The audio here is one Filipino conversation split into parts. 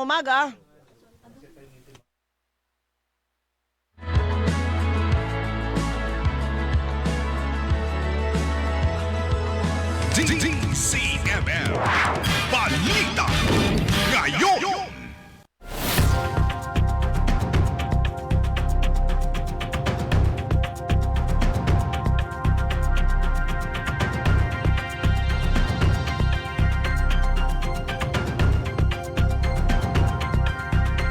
umaga. DZMM Balita Ngayon.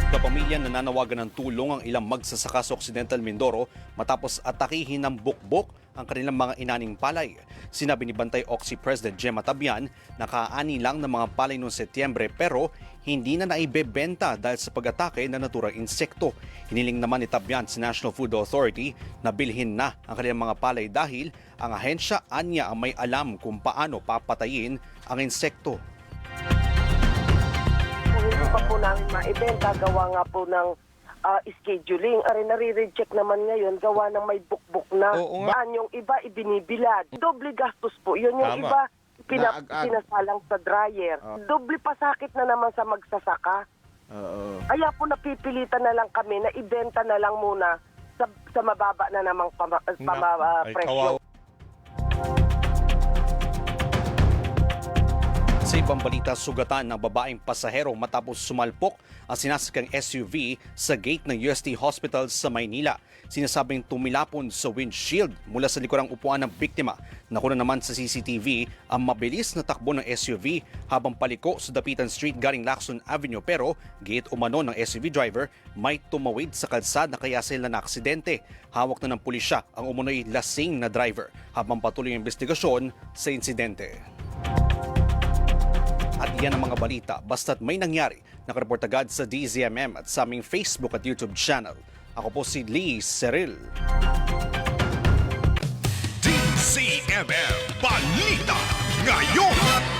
Kapamilya nananawagan ng tulong ang ilang magsasaka sa Occidental Mindoro matapos atakihin ng bukbok ang kanilang mga inaning palay. Sinabi ni Bantay Oxy President Gemma Tabian na kaani lang ng mga palay noong Setyembre pero hindi na naibebenta dahil sa pag-atake na naturang insekto. Hiniling naman ni Tabian sa National Food Authority na bilhin na ang kanilang mga palay dahil ang ahensya anya ang may alam kung paano papatayin ang insekto. Hindi pa po namin maibenta, gawa nga po ng scheduling. Nare-reject naman ngayon, gawa ng may bukbok na. Yan yung iba ibinibilad. Doble gastos po. Yun yung iba pinasalang sa dryer. Doble pasakit na naman sa magsasaka. Kaya po napipilitan na lang kami na ibenta na lang muna sa mababa na namang presyo. Sa ibang balita, sugatan ng babaeng pasahero matapos sumalpok ang sinasakang SUV sa gate ng UST Hospital sa Maynila. Sinasabing tumilapon sa windshield mula sa likurang upuan ng biktima. Nakuna naman sa CCTV ang mabilis na takbo ng SUV habang paliko sa Dapitan Street galing Lacson Avenue pero gate umano ng SUV driver may tumawid sa kalsada kaya sila na-aksidente. Hawak na ng pulisya ang umunoy lasing na driver habang patuloy ang investigasyon sa insidente. At yan ang mga balita. Basta't may nangyari, nakareport agad sa DZMM at sa aming Facebook at YouTube channel. Ako po si Lee Seril. DZMM Balita Ngayon.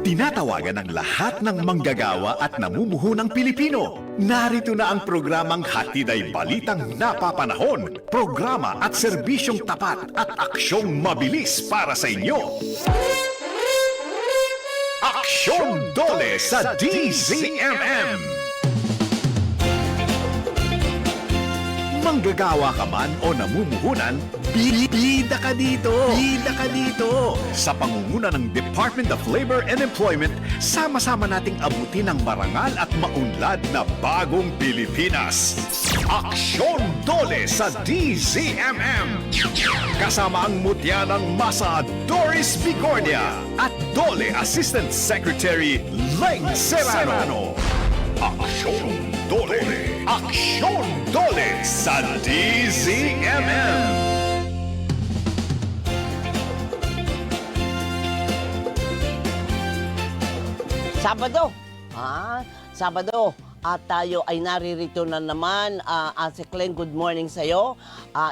Tinatawagan ang lahat ng manggagawa at namumuho ng Pilipino. Narito na ang programang Hatid ay Balitang Napapanahon. Programa at serbisyong tapat at aksyong mabilis para sa inyo. Aksyon Dole sa DZMM. Manggagawa ka man o namumuhunan, bida ka dito! Bida ka dito! Sa pangunguna ng Department of Labor and Employment, sama-sama nating abutin ang marangal at maunlad na bagong Pilipinas. Aksyon Dole sa DZMM! Kasama ang mutya ng masa Doris Bigornia at Dole Assistant Secretary Leng Serrano. Aksyon Dole! Aksyon Dole sa DZMM! Sabado. Sabado. At tayo ay naririto na naman. Ase Kleng, good morning sa iyo.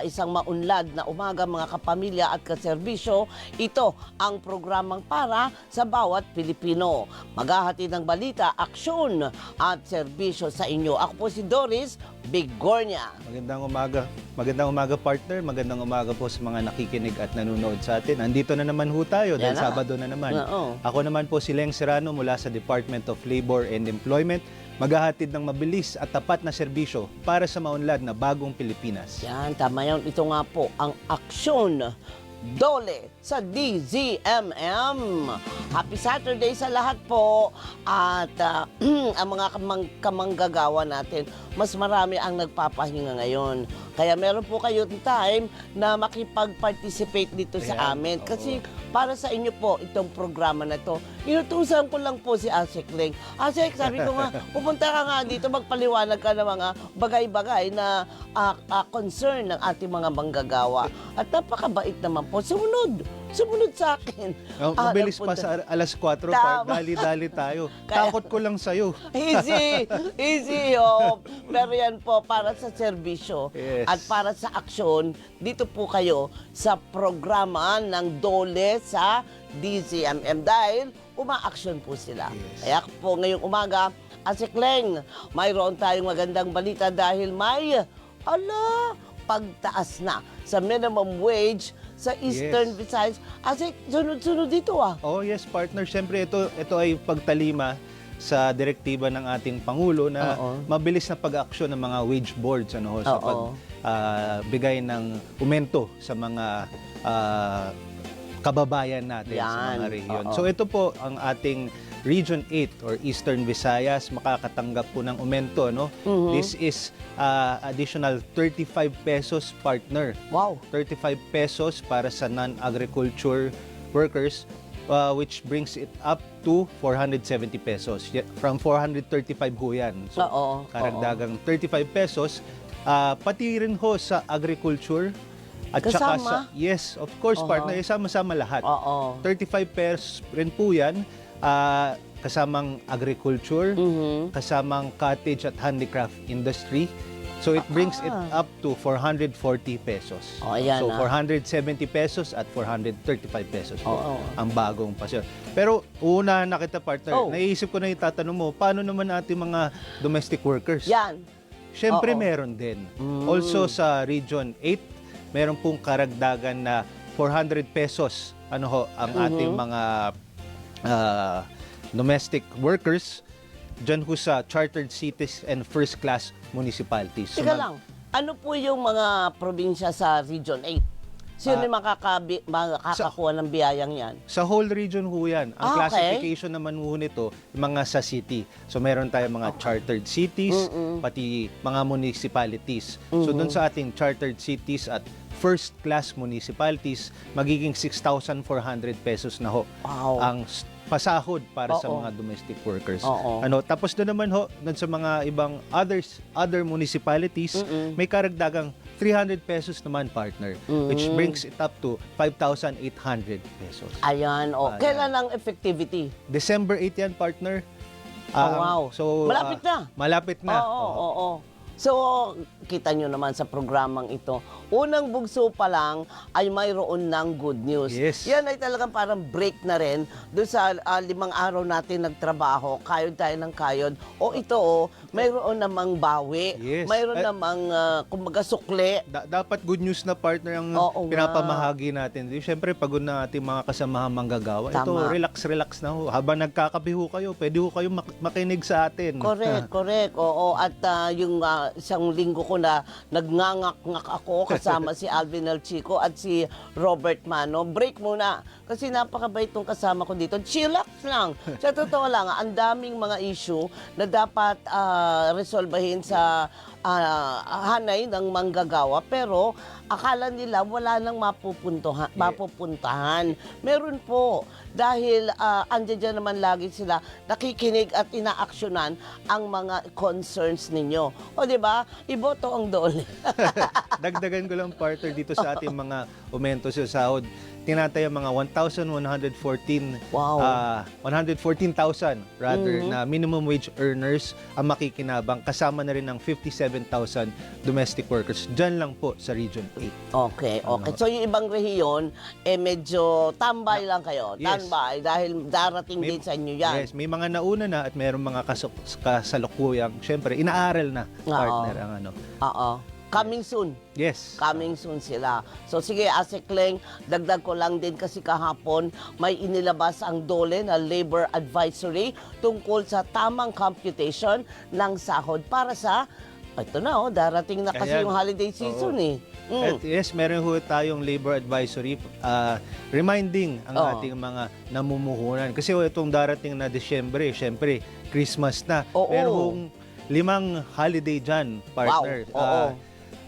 Isang maunlad na umaga mga kapamilya at kaserbisyo. Ito ang programang para sa bawat Pilipino. Maghahatid ng balita, aksyon at serbisyo sa inyo. Ako po si Doris Bigornia. Magandang umaga. Magandang umaga partner. Magandang umaga po sa mga nakikinig at nanonood sa atin. Andito na naman ho tayo dahil Sabado na naman. Ako naman po si Leng Serrano mula sa Department of Labor and Employment. Maghahatid ng mabilis at tapat na serbisyo para sa maunlad na bagong Pilipinas. Yan, tama yan. Ito nga po ang aksyon Dole sa DZMM. Happy Saturday sa lahat po. At ang mga kamanggagawa natin, mas marami ang nagpapahinga ngayon. Kaya meron po kayo time na makipag-participate dito sa amin. Kasi para sa inyo po itong programa na to, inutusan ko lang po si Asek Leng. Asek, sabi ko nga, pupunta ka nga dito, magpaliwanag ka ng mga bagay-bagay na concern ng ating mga manggagawa. At napakabait naman po. Sumunod sa akin. Mabilis pa sa alas 4, dali-dali tayo. Takot ko lang sa'yo. Easy. Oh. Pero yan po, para sa serbisyo at para sa aksyon, dito po kayo sa programa ng Dole sa DZMM dahil umaaksyon po sila. Kaya po ngayong umaga, Kleng, mayroon tayong magandang balita dahil may, pagtaas na sa minimum wage sa Eastern Visayas. Sunod-sunod dito Oh yes, partner. Siyempre, ito ay pagtalima sa direktiba ng ating Pangulo na mabilis na pag-aksyon ng mga wage boards sa pagbigay ng aumento sa mga kababayan natin sa mga rehiyon. So ito po ang ating Region 8 or Eastern Visayas makakatanggap po ng aumento. This is additional 35 pesos, partner. Wow. 35 pesos para sa non-agriculture workers, which brings it up to 470 pesos. From 435 ho yan. So, karagdagang 35 pesos. Pati rin ho sa agriculture. At saka sa, yes, of course, partner, sama-sama lahat. 35 pesos rin po yan. Kasamang agriculture, kasamang cottage at handicraft industry. So it brings it up to 440 pesos. So 470 pesos at 435 pesos ang bagong pasyon. Pero una na kita, partner, naiisip ko na itatanong mo, paano naman ating mga domestic workers? Yan. Siyempre meron din. Also sa Region 8, meron pong karagdagan na 400 pesos ang ating mga domestic workers dyan ho sa chartered cities and first class municipalities. Teka lang, ano po yung mga probinsya sa Region 8? Sino yung makakakuha ng biyayang yan? Sa whole region ho yan. Ang classification naman ho nito, mga sa city. So meron tayong mga chartered cities, pati mga municipalities. So doon sa ating chartered cities at first class municipalities, magiging 6,400 pesos na ho ang pasahod para sa mga domestic workers. Tapos doon naman doon sa mga ibang other municipalities, may karagdagang 300 pesos naman, partner, which brings it up to 5,800 pesos. Ayan, kailan ang effectivity? December 8 yan, partner. So, malapit na. Malapit na. So, kita nyo naman sa programang ito, unang bugso pa lang ay mayroon ng good news. Yes. Yan ay talagang parang break na rin doon sa 5 araw natin nagtrabaho, kayod tayo ng kayod. Ito, mayroon namang bawi. Yes. Mayroon namang, kumbaga, sukli. Dapat good news na, partner, ang pinapamahagi natin. Siyempre, pagod na ating mga kasamahang manggagawa. Ito, relax na ho. Habang nagkakape ho kayo, pwede ho kayo makinig sa atin. Correct. At yung isang linggo ko na nagngangat-ngak ako kasama si Alvin El Chico at si Robert Mano. Break muna. Kasi napakabait tong kasama ko dito. Chillax lang. Sa totoo lang, ang daming mga issue na dapat resolbahin sa hanay ng manggagawa. Pero akala nila wala nang mapupuntahan. Meron po. Dahil andyan naman lagi sila nakikinig at inaaksyonan ang mga concerns ninyo. Di ba? Iboto ang dole. Dagdagan ko lang, partner, dito sa ating mga aumento sa sahod. Tinataya mga 114,000 rather na minimum wage earners ang makikinabang, kasama na rin ng 57,000 domestic workers. Diyan lang po sa Region 8. Okay. So yung ibang rehiyon, medyo tambay lang kayo. Yes. Tambay dahil darating din sa inyo yan. Yes, may mga nauna na at mayroong mga kasalukuyang, syempre, inaaral na, partner, ang ano. Coming soon. Yes. Coming soon sila. So sige, Kleng, dagdag ko lang din kasi kahapon may inilabas ang DOLE na Labor Advisory tungkol sa tamang computation ng sahod para sa, ito na darating na kasi yung holiday season At yes, meron ho tayong Labor Advisory reminding ang ating mga namumuhunan. Kasi itong darating na Disyembre, syempre, Christmas na. Meron 5 holiday dyan, partner.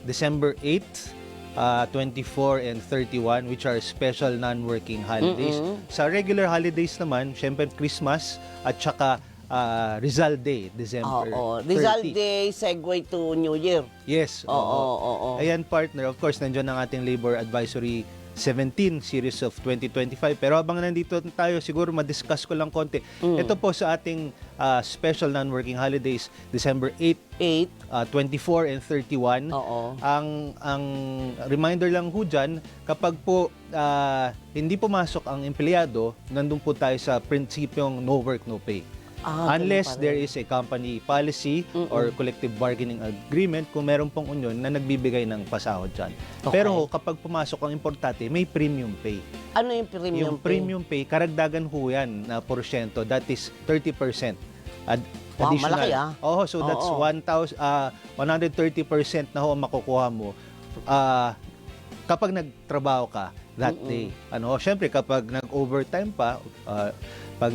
December 8, 24 and 31, which are special non-working holidays. Sa regular holidays naman, syempre Christmas at saka Rizal Day, December 30. Rizal Day, segue to New Year. Yes. Ayan, partner. Of course, nandiyan ang ating Labor Advisory 17 series of 2025. Pero habang nandito tayo, siguro ma-discuss ko lang konti. Ito po sa ating special non-working holidays, December 8, 24 and 31. Ang reminder lang ho dyan, kapag po hindi pumasok ang empleyado, nandun po tayo sa prinsipyong no work, no pay. ganun Unless pa there rin. is a company policy or collective bargaining agreement kung meron pong union na nagbibigay ng pasahod dyan. Okay. Pero kapag pumasok ang importante, may premium pay. Ano yung premium Yung premium pay, karagdagan ho yan na porsyento. That is 30%. Wow, malaki, ah. Oh, so that's Oo. 130% na ho ang makukuha mo kapag nagtrabaho ka that day. Syempre kapag nag-overtime pa, pag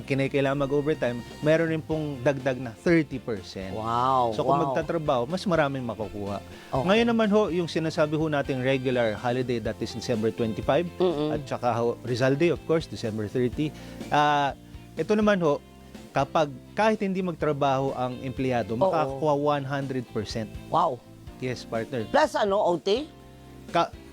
kinakailangan mag-overtime, meron rin pong dagdag na 30%. Wow. So kung magtatrabaho, mas maraming makukuha. Okay. Ngayon naman ho, yung sinasabi ho nating regular holiday, that is December 25, at saka ho, Rizal Day, of course, December 30. Ito naman ho, kapag kahit hindi magtrabaho ang empleyado, makakuha 100%. Wow. Yes, partner. Plus OT?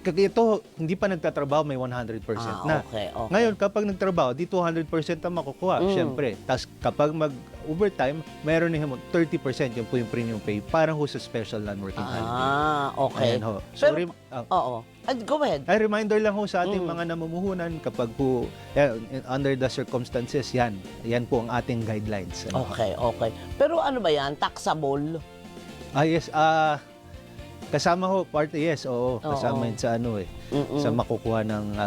Ito, hindi pa nagtatrabaho, may 100% na. Okay. Ngayon, kapag nagtrabaho, di 200% ang makukuha, syempre. Tapos kapag mag-overtime, meron niya 30%, yun po yung premium pay, parang ho sa special non-working holiday. Okay. Ayan ho. So, Pero, go ahead. ay, reminder lang ho sa ating mga namumuhunan kapag po, under the circumstances, yan po ang ating guidelines. Okay. Pero ano ba yan? Taxable? Yes, kasama ho, yes, kasama yun sa sa makukuha ng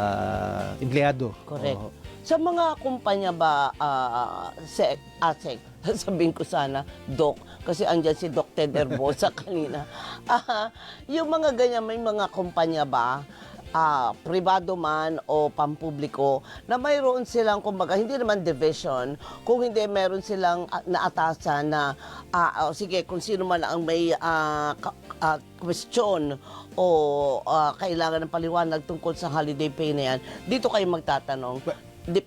empleyado. Correct. Oo. Sa mga kumpanya ba, sabihin ko sana, Doc, kasi andyan si Doc Ted Herbosa kanina. Yung mga ganyan, may mga kumpanya ba, pribado man o pampubliko, na mayroon silang, kumbaga, hindi naman division, kung hindi meron silang naatasan na, sige, kung sino man ang may question o kailangan ng paliwanag tungkol sa holiday pay na yan, dito kayo magtatanong.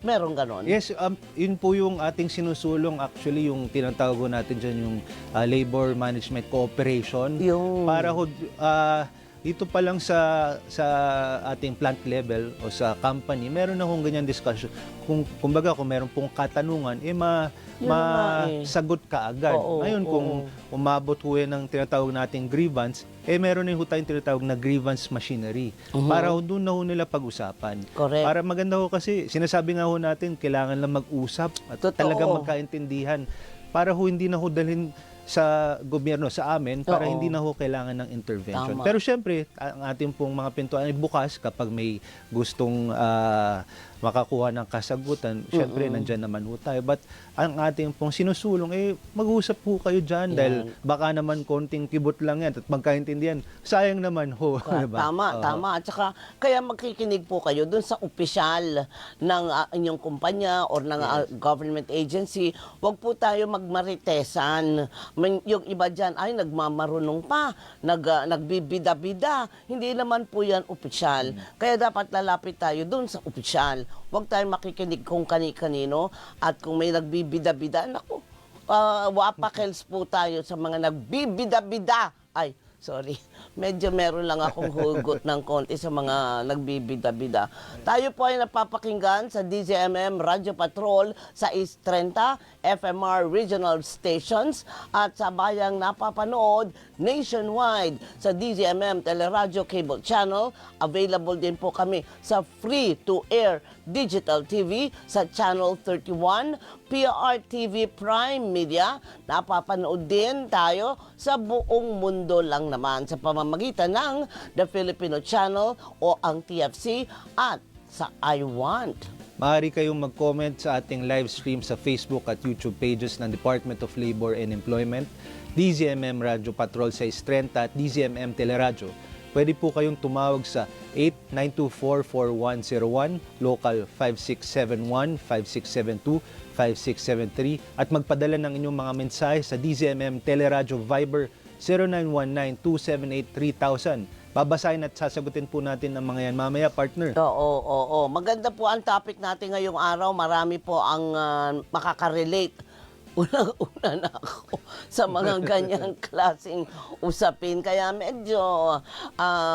Meron ganon? Yes, yun po yung ating sinusulong, actually, yung tinatawag natin dyan, yung Labor Management Cooperation. Yung... Para ho, dito pa lang sa ating plant level o sa company, meron na hong ganyan discussion. Kumbaga, kung meron pong katanungan, masagot ka agad. Ngayon, kung umabot ho yan ng tinatawag nating grievance, meron na ho tayong tinatawag na grievance machinery. Para ho doon na ho nila pag-usapan. Correct. Para maganda ho kasi, sinasabi nga ho natin, kailangan lang mag-usap at talagang magkaintindihan. Para ho hindi na ho dalhin sa gobyerno, sa amin, para hindi na ho kailangan ng intervention. Tama. Pero syempre, ang ating pong mga pintuan ay bukas kapag may gustong makakuha ng kasagutan. Syempre, nandyan naman ho tayo. But ang ating pong sinusulong, mag-usap ho kayo dyan dahil baka naman konting kibot lang yan at magkaintindihan. Sayang naman ho. Diba? Tama. At saka, kaya magkikinig po kayo dun sa opisyal ng inyong kumpanya or ng government agency. Huwag po tayo magmaritesan. Yung iba dyan ay nagmamarunong pa, nagbibida-bida. Hindi naman po yan opisyal. Kaya dapat lalapit tayo dun sa opisyal. Huwag tayong makikinig kung kani-kanino at kung may nagbibida-bida, naku, wapakels po tayo sa mga nagbibida-bida. Ay, sorry. Medyo meron lang akong hugot ng konti sa mga nagbibida-bida. Tayo po ay napapakinggan sa DZMM Radio Patrol sa East 30, FMR Regional Stations at sa bayang napapanood nationwide sa DZMM Teleradyo Cable Channel. Available din po kami sa free-to-air digital TV sa Channel 31, PRTV Prime Media. Napapanood din tayo sa buong mundo lang naman sa pamamagitan ng The Filipino Channel o ang TFC at sa iWant. Maaari kayong mag-comment sa ating live stream sa Facebook at YouTube pages ng Department of Labor and Employment, DZMM Radio Patrol sa Istrenta at DZMM Teleradyo. Pwede po kayong tumawag sa 8924-4101, local 5671, 5672, 5673 at magpadala ng inyong mga mensahe sa DZMM Teleradyo Viber 0919-278-3000. Babasahin at sasagutin po natin ang mga yan mamaya, partner. Oo. Maganda po ang topic natin ngayong araw. Marami po ang makaka-relate. Unang-una na ako sa mga ganyang klaseng usapin. Kaya medyo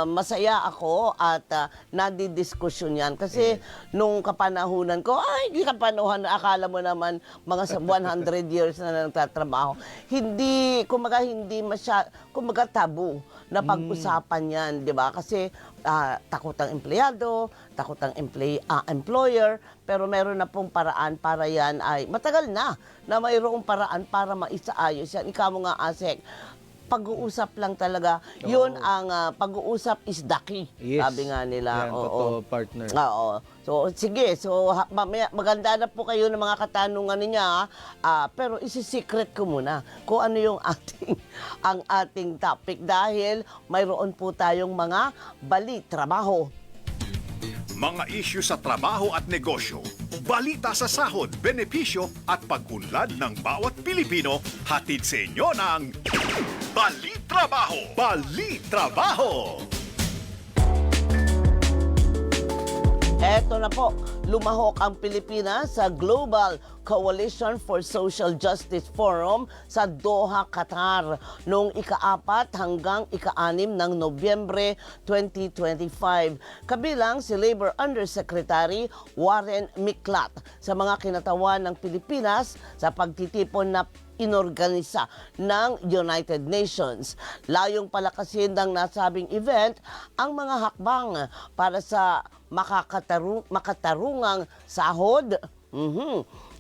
masaya ako at nadidiskusyon yan. Kasi nung kapanahunan ko, hindi kapanahunan, akala mo naman mga 100 years na nagtatrabaho. Hindi tabu na pag-usapan yan, di ba? Kasi takot ang empleyado, takot ang employer, pero meron na pong paraan para yan ay matagal na mayroong paraan para maisaayos yan. Ikaw mo nga, Asek, pag-uusap lang talaga. Yun ang pag-uusap is the key. Yes. Sabi nga nila. Yan, totoo, partner. Oo. So, sige. So, maganda na po kayo ng mga katanungan niya. Pero isi-secret ko muna kung ano yung ang ating topic dahil mayroon po tayong mga trabaho. Mga isyu sa trabaho at negosyo, balita sa sahod, benepisyo at pag-unlad ng bawat Pilipino, hatid sa inyo ng Balitrabaho! Balitrabaho! Eto na po, lumahok ang Pilipinas sa Global Coalition for Social Justice Forum sa Doha, Qatar noong ika-4 hanggang ika-6 ng Nobyembre 2025. Kabilang si Labor Undersecretary Warren Miklat sa mga kinatawan ng Pilipinas sa pagtitipon na inorganisa ng United Nations. Layong palakasin ng nasabing event ang mga hakbang para sa makatarungang sahod,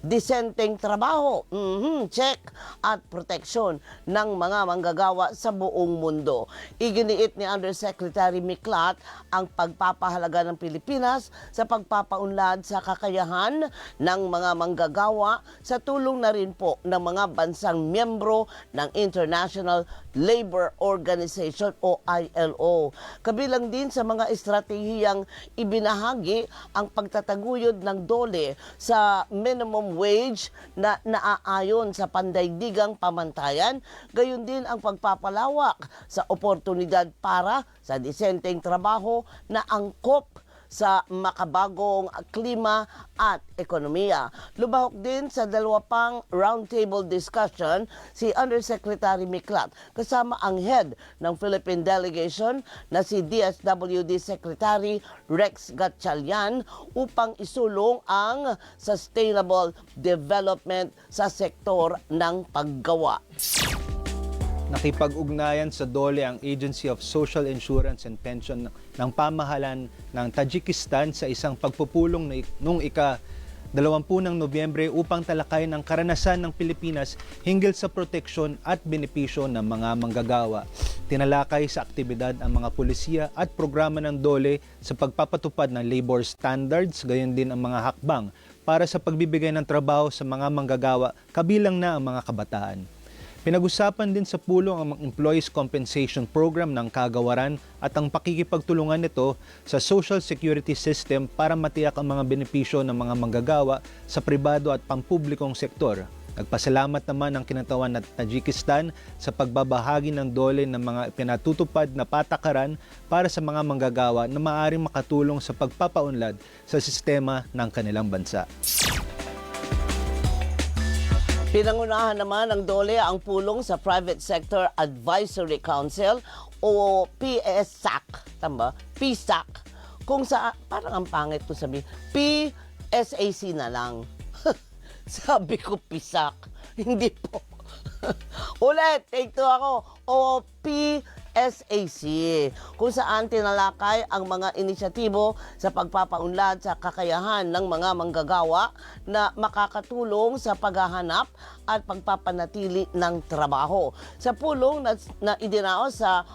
disenteng trabaho, check, at proteksyon ng mga manggagawa sa buong mundo. Iginiit ni Undersecretary Miklat ang pagpapahalaga ng Pilipinas sa pagpapaunlad sa kakayahan ng mga manggagawa sa tulong na rin po ng mga bansang miyembro ng International Labor Organization o ILO. Kabilang din sa mga estratehiyang ibinahagi ang pagtataguyod ng DOLE sa minimum wage na naaayon sa pandaigdigang pamantayan, gayon din ang pagpapalawak sa oportunidad para sa disenteng trabaho na angkop sa makabagong klima at ekonomiya. Lubahok din sa dalawa pang roundtable discussion si Undersecretary Miklat kasama ang head ng Philippine delegation na si DSWD Secretary Rex Gatchalian upang isulong ang sustainable development sa sektor ng paggawa. Nakipag-ugnayan sa DOLE ang Agency of Social Insurance and Pension ng pamahalaan ng Tajikistan sa isang pagpupulong noong ika-20 ng Nobyembre upang talakayin ang karanasan ng Pilipinas hinggil sa proteksyon at benepisyo ng mga manggagawa. Tinalakay sa aktibidad ang mga pulisya at programa ng DOLE sa pagpapatupad ng labor standards, gayon din ang mga hakbang para sa pagbibigay ng trabaho sa mga manggagawa, kabilang na ang mga kabataan. Pinag-usapan din sa pulong ang Employees Compensation Program ng kagawaran at ang pakikipagtulungan nito sa Social Security System para matiyak ang mga benepisyo ng mga manggagawa sa pribado at pampublikong sektor. Nagpasalamat naman ang kinatawan ng Tajikistan sa pagbabahagi ng DOLE ng mga pinatutupad na patakaran para sa mga manggagawa na maaaring makatulong sa pagpapaunlad sa sistema ng kanilang bansa. Pinangunahan naman ng DOLE ang pulong sa Private Sector Advisory Council o PSAC. Tama? PSAC. Kung sa, parang ang pangit ko sabihin, PSAC na lang. Sabi ko PSAC. Hindi po. Ulit, take two ako. O PSAC, kung saan tinalakay ang mga inisyatibo sa pagpapaunlad sa kakayahan ng mga manggagawa na makakatulong sa paghahanap at pagpapanatili ng trabaho. Sa pulong na idinaos sa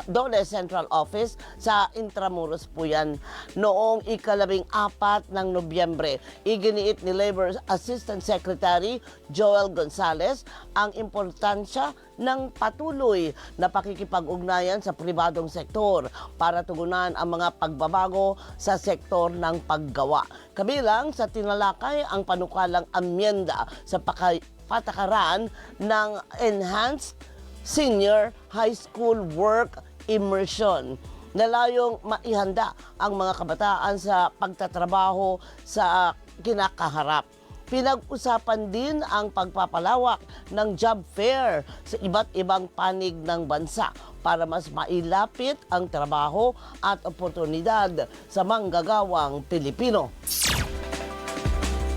DOLE Central Office sa Intramuros po yan noong ika-14 ng Nobyembre. Iginiit ni Labor Assistant Secretary Joel Gonzales ang importansya ng patuloy na pakikipag-ugnayan sa pribadong sektor para tugunan ang mga pagbabago sa sektor ng paggawa. Kabilang sa tinalakay ang panukalang amyenda sa patakaran ng Enhanced Senior High School Work Immersion na layong maihanda ang mga kabataan sa pagtatrabaho sa kinakaharap. Pinag-usapan din ang pagpapalawak ng job fair sa iba't ibang panig ng bansa para mas mailapit ang trabaho at oportunidad sa manggagawang Pilipino.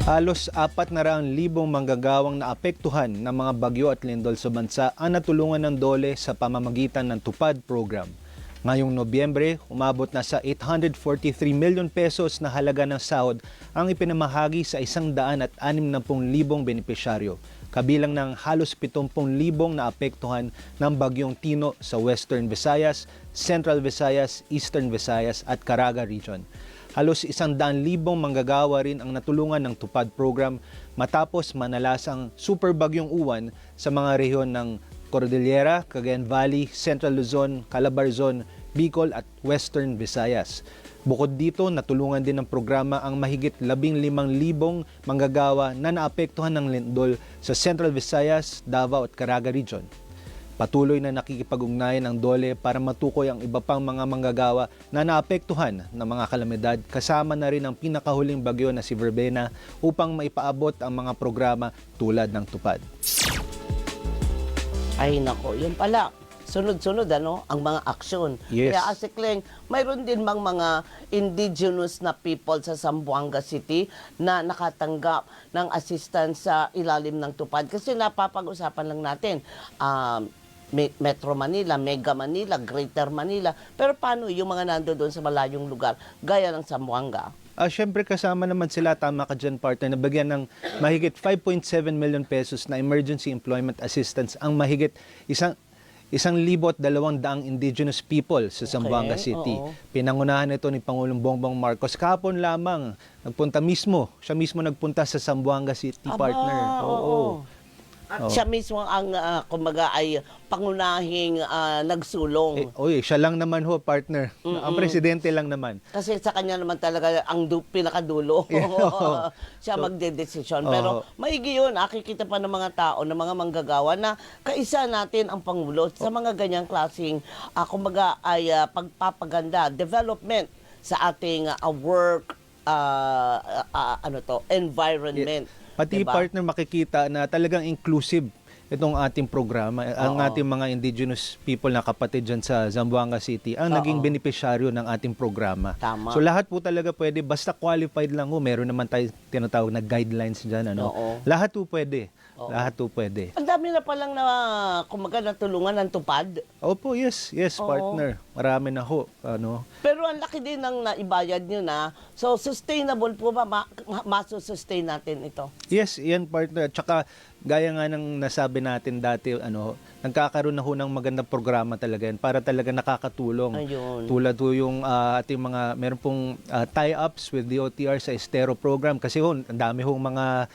Halos 400,000 manggagawang naapektuhan ng mga bagyo at lindol sa bansa ang natulungan ng DOLE sa pamamagitan ng TUPAD program. Ngayong Nobyembre, umabot na sa 843 million pesos na halaga ng sahod ang ipinamahagi sa 160,000 benepisyaryo, kabilang ng halos 70,000 na apektuhan ng Bagyong Tino sa Western Visayas, Central Visayas, Eastern Visayas at Caraga Region. Halos 100,000 manggagawa rin ang natulungan ng TUPAD program matapos manalas ang Super Bagyong Uwan sa mga rehiyon ng Cordillera, Cagayan Valley, Central Luzon, Calabarzon, Bicol at Western Visayas. Bukod dito, natulungan din ng programa ang mahigit 15,000 manggagawa na naapektuhan ng lindol sa Central Visayas, Davao at Caraga Region. Patuloy na nakikipag-ugnayan ang DOLE para matukoy ang iba pang mga manggagawa na naapektuhan ng mga kalamidad, kasama na rin ang pinakahuling bagyo na si Verbena upang maipaabot ang mga programa tulad ng TUPAD. Ay nako, yun pala. Sunod-sunod ang mga aksyon. Yes. Kaya Asikling, mayroon din bang mga indigenous na people sa Zamboanga City na nakatanggap ng assistance sa ilalim ng TUPAD? Kasi napapag-usapan lang natin, Metro Manila, Mega Manila, Greater Manila. Pero paano yung mga nandoon sa malayong lugar, gaya ng Zamboanga? Siyempre kasama naman sila, tama ka dyan partner, na bagyan ng mahigit 5.7 million pesos na emergency employment assistance ang mahigit 1,200 indigenous people sa Zamboanga City. Oo. Pinangunahan ito ni Pangulong Bongbong Marcos. Kahapon lamang, siya mismo nagpunta sa Zamboanga City, partner. Oo. At siya mismo ang, kumbaga, ay pangunahing nagsulong. Siya lang naman ho, partner. Ang presidente lang naman. Kasi sa kanya naman talaga ang pinakadulo. Siya magdedesisyon. Pero maigi yun, nakikita pa ng mga tao, ng mga manggagawa na kaisa natin ang Pangulo sa mga ganyang klaseng, kumbaga, ay pagpapaganda, development sa ating work, environment. Pati diba? partner, makikita na talagang inclusive itong ating programa. Ang ating mga indigenous people na kapatid dyan sa Zamboanga City ang naging benepisyaryo ng ating programa. Tama. So lahat po talaga pwede, basta qualified lang ho. Meron naman tayo tinatawag na guidelines dyan. Lahat po pwede. Lahat po pwede. Ang dami na palang na, kumbaga, natulungan ng TUPAD. Opo, yes, partner. Marami na ho. Pero ang laki din ng naibayad nyo na. So, sustainable po ba? Masustain natin ito? Yes, yan partner. Tsaka, gaya nga ng nasabi natin dati, nagkakaroon na ho ng magandang programa talaga yan para talaga nakakatulong. Ayun. Tulad ho yung ating mga, meron pong tie-ups with DOTR sa Estero program. Kasi ho, ang dami hong mga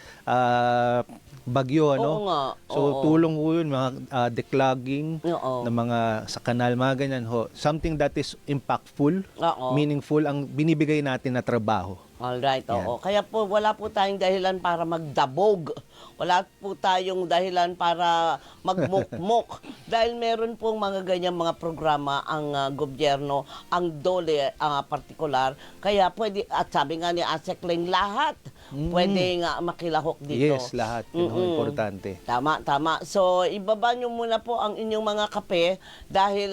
bagyo, Oo nga. So, tulong ho yun, mga declogging Oo. na mga sa kanal, mga ganyan ho. Something that is impactful, meaningful, ang binibigay natin na trabaho. Alright, oo. Kaya po, wala po tayong dahilan para magdabog. Wala po tayong dahilan para magmukmok. Dahil meron pong mga ganyang mga programa ang gobyerno, ang DOLE partikular. Kaya pwede, at sabi nga ni Asek Ling, lahat pwede nga makilahok dito. Yes, lahat. Yun ho, importante. Tama. So, ibaba nyo muna po ang inyong mga kape dahil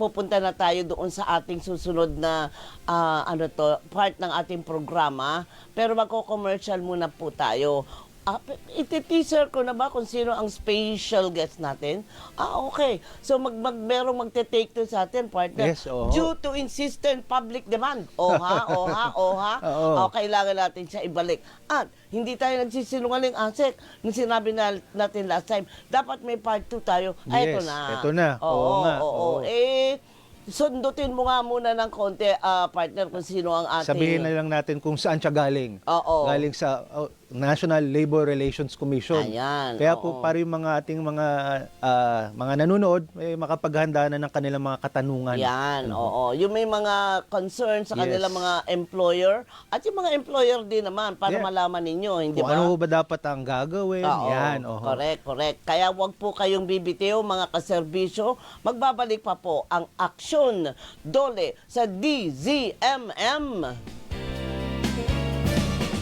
pupunta na tayo doon sa ating susunod na part ng ating programa. Pero magko-commercial muna po tayo. Iti-teaser ko na ba kung sino ang special guest natin? Okay. So, merong magte-take to sa atin, partner. Yes, oo. Due to insistent public demand. Kailangan natin siya ibalik. At hindi tayo nagsisinungaling, Asek. Nung sinabi natin last time, dapat may part 2 tayo. Ay, Yes, ito na. ito na. Oo nga. Sundutin mo nga muna ng konti, partner, kung sino ang ating... Sabihin na lang natin kung saan siya galing. Oo. Galing sa National Labor Relations Commission. Ayan, Kaya oo. po para yung mga ating mga nanonood, makapaghanda na ng kanilang mga katanungan. Yan, oo. Yung may mga concern sa kanilang mga employer at yung mga employer din naman para malaman ninyo, hindi Kung ba? ano ba dapat ang gagawin. Oo, Yan. correct. Kaya wag po kayong bibitiw, mga kaserbisyo. Magbabalik pa po ang aksyon DOLE sa DZMM.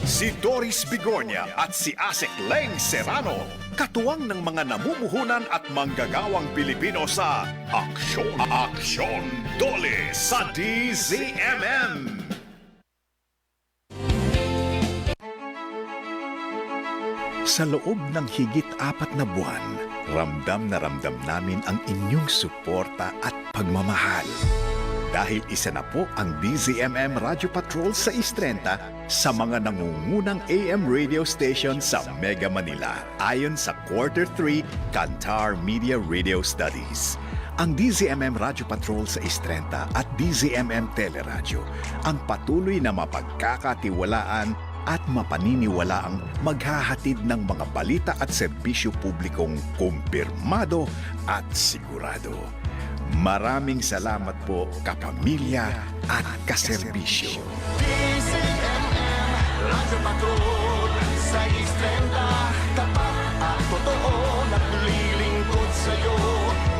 Si Doris Bigornia at si Asek Leng Serrano, katuwang ng mga namumuhunan at manggagawang Pilipino sa Aksyon Dole sa DZMM. Sa loob ng higit 4 na buwan, Ramdam na ramdam namin ang inyong suporta at pagmamahal. Dahil isa na po ang DZMM Radio Patrol sa Istrenta sa mga nangungunang AM radio station sa Mega Manila ayon sa Quarter 3 Kantar Media Radio Studies. Ang DZMM Radio Patrol sa Istrenta at DZMM Teleradyo ang patuloy na mapagkakatiwalaan at mapaniniwalaang maghahatid ng mga balita at serbisyo publikong kumpirmado at sigurado. Maraming salamat po, kapamilya at kaserbisyo. DZMM Radyo Patrol sa Istrenta, tapat at totoo, naglilingkod sa'yo.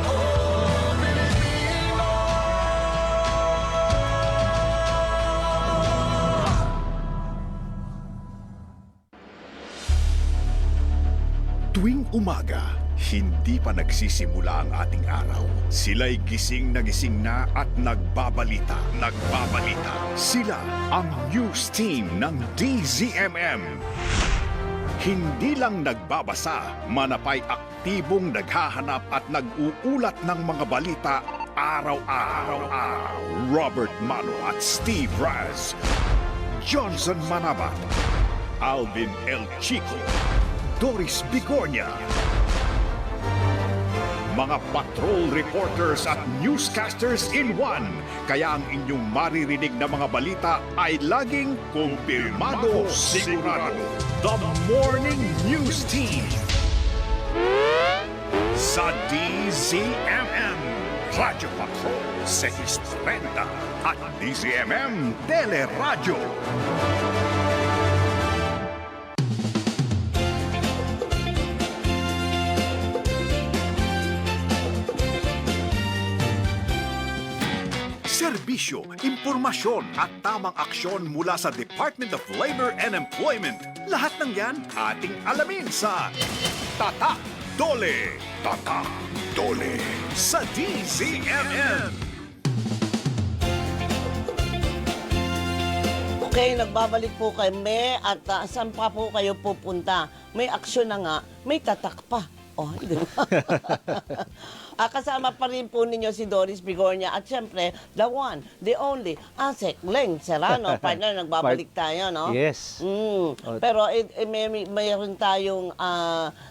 Oh, Pilipino! Tuwing umaga, hindi pa nagsisimula ang ating araw. Sila'y gising na at nagbabalita. Sila ang news team ng DZMM. Hindi lang nagbabasa, manapay aktibong naghahanap at nag-uulat ng mga balita araw-araw. Robert Mano at Steve Raz, Johnson Manabat, Alvin El Chico, Doris Bigornia, mga patrol reporters at newscasters in one. Kaya ang inyong maririnig na mga balita ay laging kumpirmado, sigurado. The Morning News Team sa DZMM Radio Patrol sa Istrenta at DZMM Teleradyo. Serbisyo, impormasyon at tamang aksyon mula sa Department of Labor and Employment. Lahat ng yan ating alamin sa Tatak Dole. Tatak Dole sa DZMM. Okay, nagbabalik po kami at saan pa po kayo pupunta? May aksyon na nga, may tatak pa. Oh, di ba? Kasama pa rin po ninyo si Doris Bigornia at syempre, the one, the only, Asek Leng Serrano. Partner, nagbabalik tayo, no? Yes. Pero mayroon tayong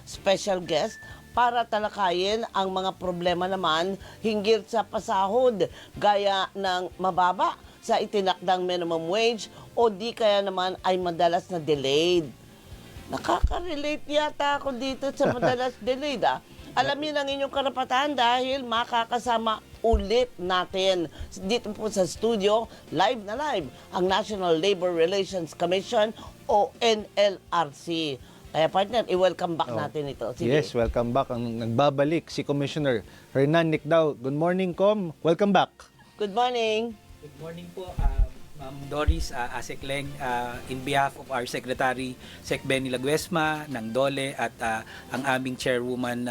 special guest para talakayin ang mga problema naman hinggil sa pasahod gaya ng mababa sa itinakdang minimum wage o di kaya naman ay madalas na delayed. Nakaka-relate yata ako dito sa madalas delayed. Alamin ang inyong karapatan dahil makakasama ulit natin dito po sa studio, live na live, ang National Labor Relations Commission o NLRC. Kaya partner, i-welcome back natin ito. Sige. Yes, welcome back. Ang nagbabalik si Commissioner Hernan Nicdao. Good morning, Com. Welcome back. Good morning. Good morning po, Ma'am Doris, Asek Leng, in behalf of our Secretary, Sec Benny Laguesma ng DOLE at ang aming Chairwoman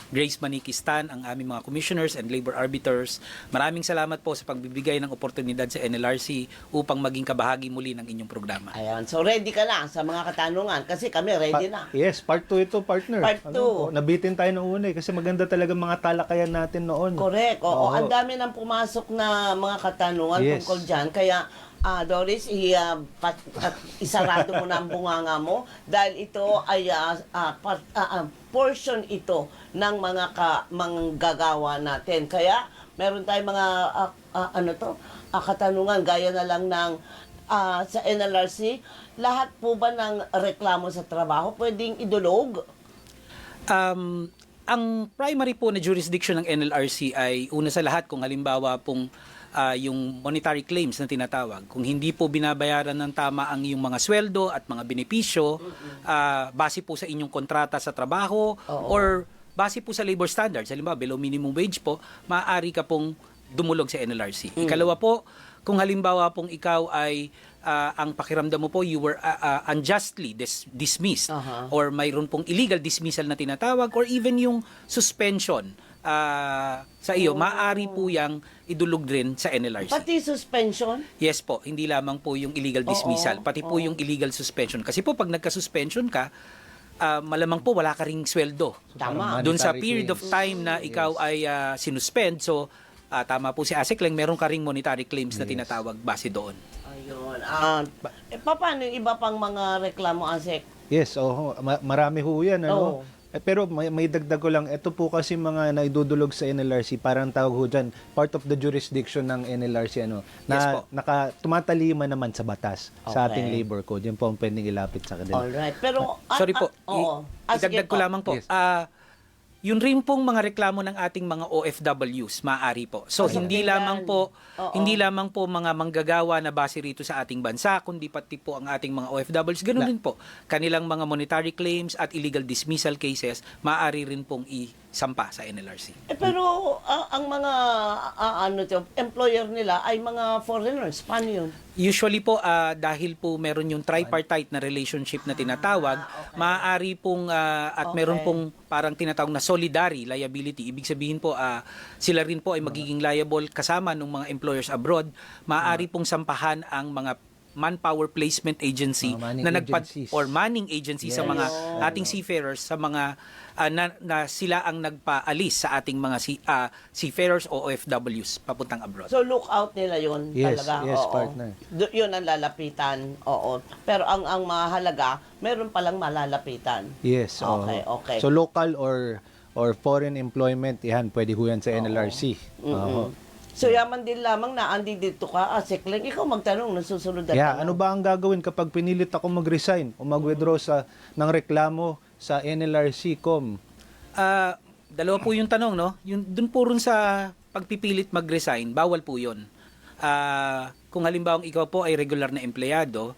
Grace Manikistan, ang aming mga Commissioners and Labor Arbiters. Maraming salamat po sa pagbibigay ng oportunidad sa NLRC upang maging kabahagi muli ng inyong programa. Ayan, so ready ka na sa mga katanungan kasi kami ready na. Yes, part 2 ito, partner. Part 2. Nabitin tayo noong una kasi maganda talaga mga talakayan natin noon. Correct. Oo, ang dami nang pumasok na mga katanungan tungkol dyan. Kaya Doris, isarado mo na ang bunganga mo dahil ito ay portion ito ng mga manggagawa natin. Kaya meron tayong mga katanungan gaya na lang ng sa NLRC. Lahat po ba ng reklamo sa trabaho pwedeng idulog? Ang primary po na jurisdiction ng NLRC ay una sa lahat kung halimbawa pong yung monetary claims na tinatawag. Kung hindi po binabayaran ng tama ang iyong mga sweldo at mga benepisyo, base po sa inyong kontrata sa trabaho or base po sa labor standards, halimbawa below minimum wage po, maaari ka pong dumulog sa NLRC. Ikalawa po, kung halimbawa pong ikaw ay ang pakiramdam mo po you were unjustly dismissed or mayroon pong illegal dismissal na tinatawag or even yung suspension sa iyo, maaari po yang idulog rin sa NLRC. Pati suspension? Yes po, hindi lamang po yung illegal dismissal, pati po yung illegal suspension. Kasi po pag nagka-suspension ka, malamang po wala ka ring sweldo. Tama. Doon sa Monetary period of claims. time na ikaw ay sinuspend. So, tama po si Asik Leng, meron ka ring monetary claims na tinatawag base doon. Ayun. Paano yung iba pang mga reklamo, Asek? Yes, marami ho yan. Oo. Ano? Pero may dagdag ko lang, ito po kasi mga naidudulog sa NLRC, parang tawag ho dyan, part of the jurisdiction ng NLRC, Yes po. na tumatalima naman sa batas, sa Okay. ating labor code. Yun po ang pwedeng ilapit sa kanila. Alright. Pero, Sorry po, oo. Sige idagdag ko po. lamang po. Yes. Yun rin pong mga reklamo ng ating mga OFWs, maaari po. So hindi lamang po mga manggagawa na base rito sa ating bansa, kundi pati po ang ating mga OFWs. Ganun din po. Kanilang mga monetary claims at illegal dismissal cases, maaari rin pong isampa sa NLRC. Pero ang mga employer nila ay mga foreigners. Paano yun? Usually po, dahil po meron yung tripartite na relationship na tinatawag, maaari pong, at meron pong parang tinatawag na solidary liability. Ibig sabihin po, sila rin po ay magiging liable kasama ng mga employers abroad. Maaari pong sampahan ang mga manpower placement agency Manning na agencies. or manning agency sa mga ating seafarers, sa mga na sila ang nagpaalis sa ating mga seafarers o OFWs papuntang abroad. So, look out nila yun Yes, talaga. yes, Oo. partner. Yun ang lalapitan. Oo. Pero ang mahalaga, meron palang malalapitan. Yes. Okay, okay. So local or foreign employment, yan, pwede ho yan sa NLRC. Oo. So, yaman din lamang na andi dito ka, Sekling, ikaw magtanong, nasusunod na Yeah, tanong. ano ba ang gagawin kapag pinilit ako mag-resign o mag-withdraw ng reklamo sa NLRC.com? Dalawa po yung tanong, no? Yung dun po rin sa pagpipilit mag-resign, bawal po yun. Kung halimbawa ikaw po ay regular na empleyado,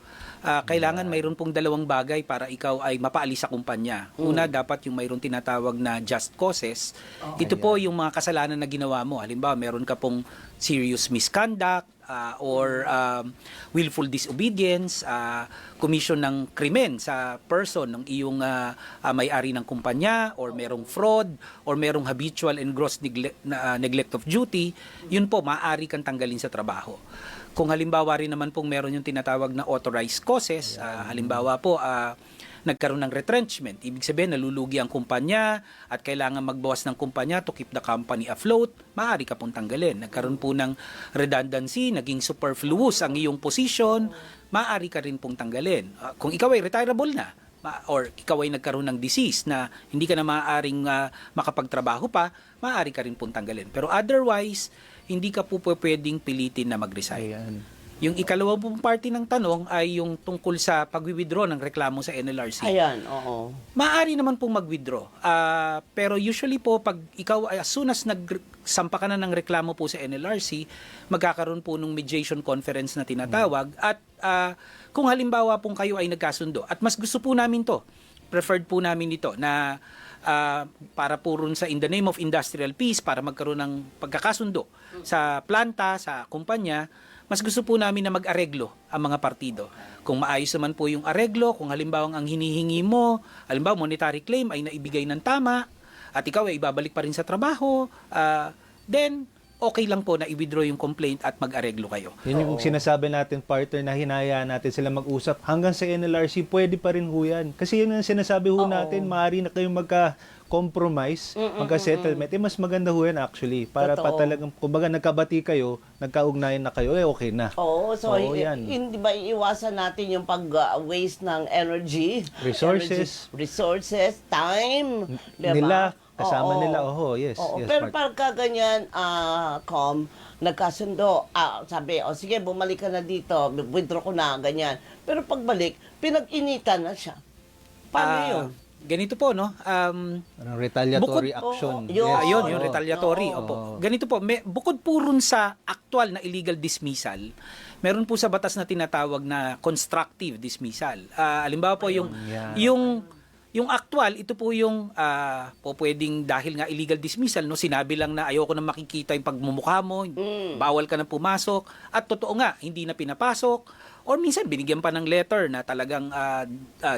kailangan mayroon pong dalawang bagay para ikaw ay mapaalis sa kumpanya. Una, dapat yung mayroon tinatawag na just causes. Ito po yung mga kasalanan na ginawa mo. Halimbawa, meron ka pong serious misconduct or willful disobedience, commission ng krimen sa person ng iyong may-ari ng kumpanya, or merong fraud, or merong habitual and gross neglect of duty. Yun po, maaari kang tanggalin sa trabaho. Kung halimbawa rin naman pong meron yung tinatawag na authorized causes, halimbawa po, nagkaroon ng retrenchment. Ibig sabihin, nalulugi ang kumpanya at kailangan magbawas ng kumpanya to keep the company afloat, maaari ka pong tanggalin. Nagkaroon po ng redundancy, naging superfluous ang iyong position, maaari ka rin pong tanggalin. Kung ikaw ay retirable na, or ikaw ay nagkaroon ng disease na hindi ka na maaaring makapagtrabaho pa, maaari ka rin pong tanggalin. Pero otherwise, hindi ka po pwedeng pilitin na mag-resign. Ayan. Yung ikalawang pong party ng tanong ay yung tungkol sa pag-withdraw ng reklamo sa NLRC. Ayan, oo. Maaari naman pong mag-withdraw. Pero usually po, pag ikaw, as soon as nagsampa ka na ng reklamo po sa NLRC, magkakaroon po ng mediation conference na tinatawag. At kung halimbawa pong kayo ay nagkasundo, at mas gusto po namin to, preferred po namin ito, na para po rin sa in the name of industrial peace, para magkaroon ng pagkakasundo sa planta, sa kumpanya, mas gusto po namin na mag-areglo ang mga partido. Kung maayos naman po yung areglo, kung halimbawa ang hinihingi mo, halimbawa monetary claim ay naibigay ng tama, at ikaw ay ibabalik pa rin sa trabaho, then okay lang po na i-withdraw yung complaint at mag-areglo kayo. Yun yung sinasabi natin, partner, na hinayaan natin sila mag-usap. Hanggang sa NLRC, pwede pa rin ho yan. Kasi yun ang sinasabi ho natin, maaari na kayong magka-compromise, magka-settlement. Mas maganda ho yan actually. Para pa talagang, kumbaga nagkabati kayo, nagkaugnayan na kayo, okay na. Oo, so yan. hindi ba iiwasan natin yung pag-waste ng energy? Resources, time, diba? Nila, kasama nila, yes. Oo. Yes, Pero partner. pagka ganyan, nagkasundo, sabi, sige, bumalik ka na dito, withdraw ko na, ganyan. Pero pagbalik, pinag-initan na siya. Paano yun? Ganito po, no? Parang retaliatory action. Yun. Yung retaliatory. Oo. Opo. Ganito po, bukod po rin sa actual na illegal dismissal, meron po sa batas na tinatawag na constructive dismissal. Halimbawa po yung actual, ito po yung po pwedeng dahil nga illegal dismissal, no, sinabi lang na ayoko na makikita yung pagmumukha mo, bawal ka na pumasok, at totoo nga, hindi na pinapasok, Or minsan binigyan pa ng letter na talagang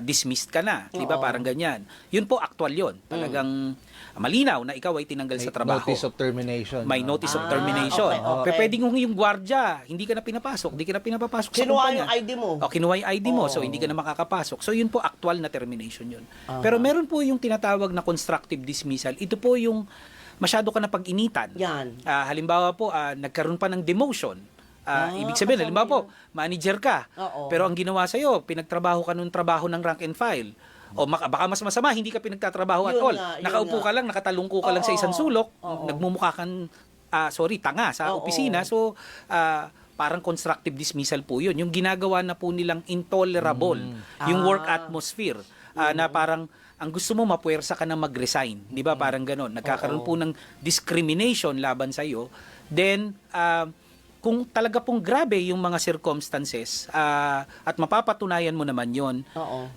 dismissed ka na, 'di ba? Parang ganyan. Yun po actual 'yon. Talagang malinaw na ikaw ay tinanggal sa trabaho. Notice of termination. May notice of termination. okay. Pwedeng yung gwardiya, hindi ka na pinapasok, hindi ka na pinapapasok sa Kinuha kumpanya. yung ID mo. O, kinuha yung ID mo, so hindi ka na makakapasok. So yun po, actual na termination yun. Pero meron po yung tinatawag na constructive dismissal. Ito po yung masyado ka na pag-initan. Yan. Halimbawa po, nagkaroon pa ng demotion. Ibig sabihin, halimbawa po, manager ka. Oo. Pero ang ginawa sa'yo, pinagtrabaho ka nung trabaho ng rank and file. O baka mas masama, hindi ka pinagtatrabaho at Yun all. nga, yun Nakaupo nga. ka lang, nakatalungko ka lang sa isang sulok, nagmumukha kang, tanga sa opisina. So, parang constructive dismissal po yun. Yung ginagawa na po nilang intolerable, yung work atmosphere, na parang ang gusto mo mapuwersa ka na mag-resign. Di ba? Parang ganon. Nagkakaroon po ng discrimination laban sa'yo. Then, kung talaga pong grabe yung mga circumstances at mapapatunayan mo naman yon,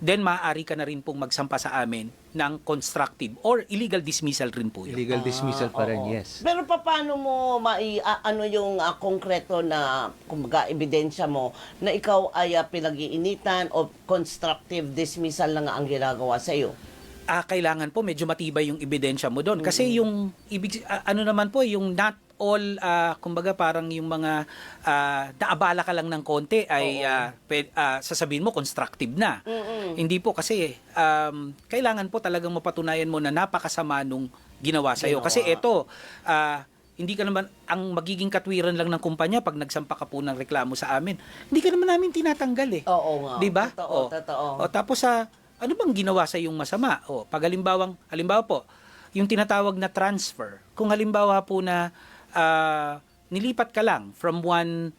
then maaari ka na rin pong magsampa sa amin ng constructive or illegal dismissal rin po yun. Illegal dismissal pa rin, yes. Pero paano mo ano yung konkreto na kumbaga ebidensya mo na ikaw ay pinag-iinitan o constructive dismissal na nga ang ginagawa sa iyo? Kailangan po medyo matibay yung ebidensya mo doon. Kasi yung ano naman po, yung not all, kumbaga parang yung mga naabala ka lang ng konti ay sasabihin mo constructive na. Hindi po kasi kailangan po talagang mapatunayan mo na napakasama nung ginawa sa'yo. Kasi ito, hindi ka naman, ang magiging katwiran lang ng kumpanya pag nagsampa ka po ng reklamo sa amin, hindi ka naman namin tinatanggal eh. Oo nga. Di ba? Totoo. Tapos ano bang ginawa sa yung masama? Pag halimbawa po, yung tinatawag na transfer, kung halimbawa po na nilipat ka lang from one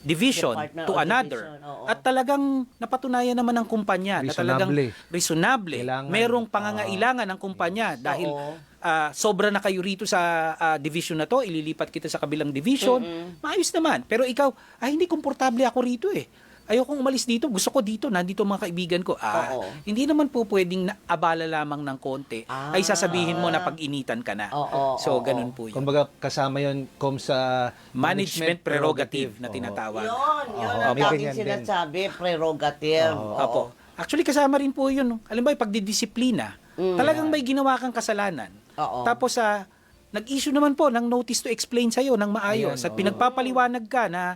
division Department to or another, division, at talagang napatunayan naman ng kumpanya na talagang reasonable, Kailangan. merong pangangailangan ng kumpanya dahil sobra na kayo rito sa division na to, ililipat kita sa kabilang division, maayos naman. Pero ikaw, hindi komportable ako rito eh. Ayokong umalis dito, gusto ko dito, nandito mga kaibigan ko. Hindi naman po pwedeng abala lamang ng konti ay sasabihin mo na pag-initan ka na. So, ganun po yun. Kumbaga, kasama yun, sa Management prerogative na tinatawag. Yun ang may tawagin ganyan din. sinasabi, prerogative. Opo. Actually, kasama rin po yun. Alam ba, pagdidisiplina, talagang may ginawa kang kasalanan. Tapos, nag-issue naman po ng notice to explain sa'yo ng maayos. At pinagpapaliwanag ka na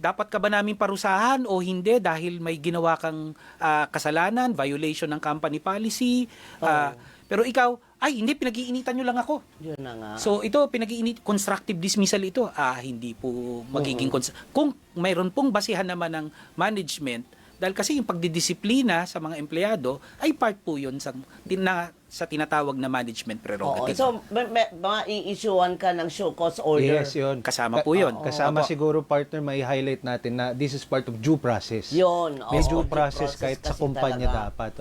dapat ka ba namin parusahan o hindi dahil may ginawa kang kasalanan, violation ng company policy. Pero ikaw, hindi, pinag-iinitan nyo lang ako. Yun na nga. So ito, constructive dismissal ito. Hindi po magiging kung mayroon pong basihan naman ng management, dahil kasi yung pagdidisiplina sa mga empleyado ay part po yun sa tinatawag na management prerogative. So, i-issuean ka ng show cause order. Yes, yun. Kasama po yun. Kasama siguro, partner, may highlight natin na this is part of due process. Yun. May due process kahit sa kasi kumpanya talaga. dapat.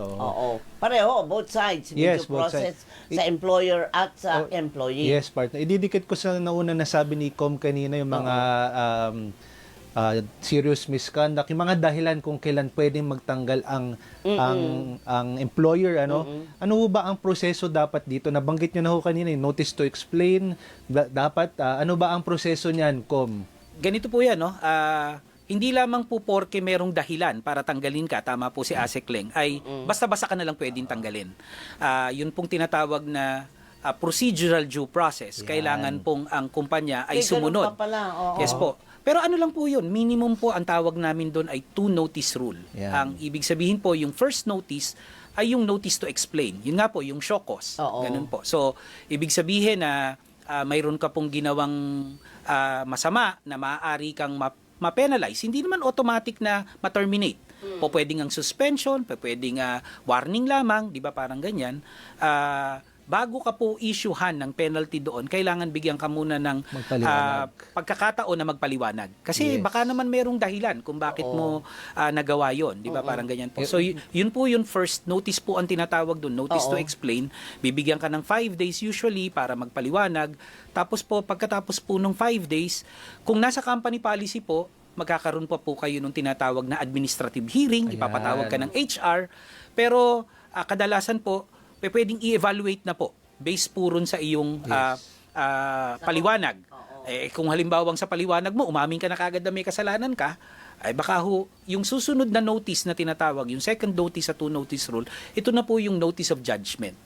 Pareho, both sides. May Yes, due both process sides. sa employer at sa employee. Yes, partner. Ididikit ko sa nauna na sabi ni Com kanina yung mga serious misconduct, yung mga dahilan kung kailan pwedeng magtanggal ang employer, ano ba ang proseso dapat dito? Nabanggit niyo na ho kanina, yung notice to explain, dapat ano ba ang proseso niyan, Com? Ganito po 'yan, no? Hindi lamang po porke merong dahilan para tanggalin ka, tama po si Asek Leng, ay basta-basta ka na lang pwedeng tanggalin. Yun pong tinatawag na procedural due process. Kailangan pong ang kumpanya ay sumunod. Ganun pa pala. Yes po. Pero ano lang po yun, minimum po ang tawag namin doon ay 2 notice rule. Yan. Ang ibig sabihin po, yung first notice ay yung notice to explain. Yun nga po, yung show cause. Ganun po. So, ibig sabihin na mayroon ka pong ginawang masama na maaari kang ma-penalize. Hindi naman automatic na ma-terminate. Po pwedeng ang suspension, pwedeng warning lamang, di ba parang ganyan. Bago ka po issuehan ng penalty doon, kailangan bigyan ka muna ng pagkakataon na magpaliwanag. Kasi baka naman merong dahilan kung bakit mo nagawa yon, di ba? Parang ganyan po. So yun po yung first notice po ang tinatawag doon, notice to explain. Bibigyan ka ng 5 days usually para magpaliwanag. Tapos po, pagkatapos po ng 5 days, kung nasa company policy po, magkakaroon pa po kayo ng tinatawag na administrative hearing, ipapatawag ka ng HR. Pero kadalasan po, pwedeng i-evaluate na po based po ron sa iyong paliwanag. Kung halimbawang sa paliwanag mo, umamin ka na kagad na may kasalanan ka, ay baka yung susunod na notice na tinatawag, yung second notice sa two notice rule, ito na po yung notice of judgment.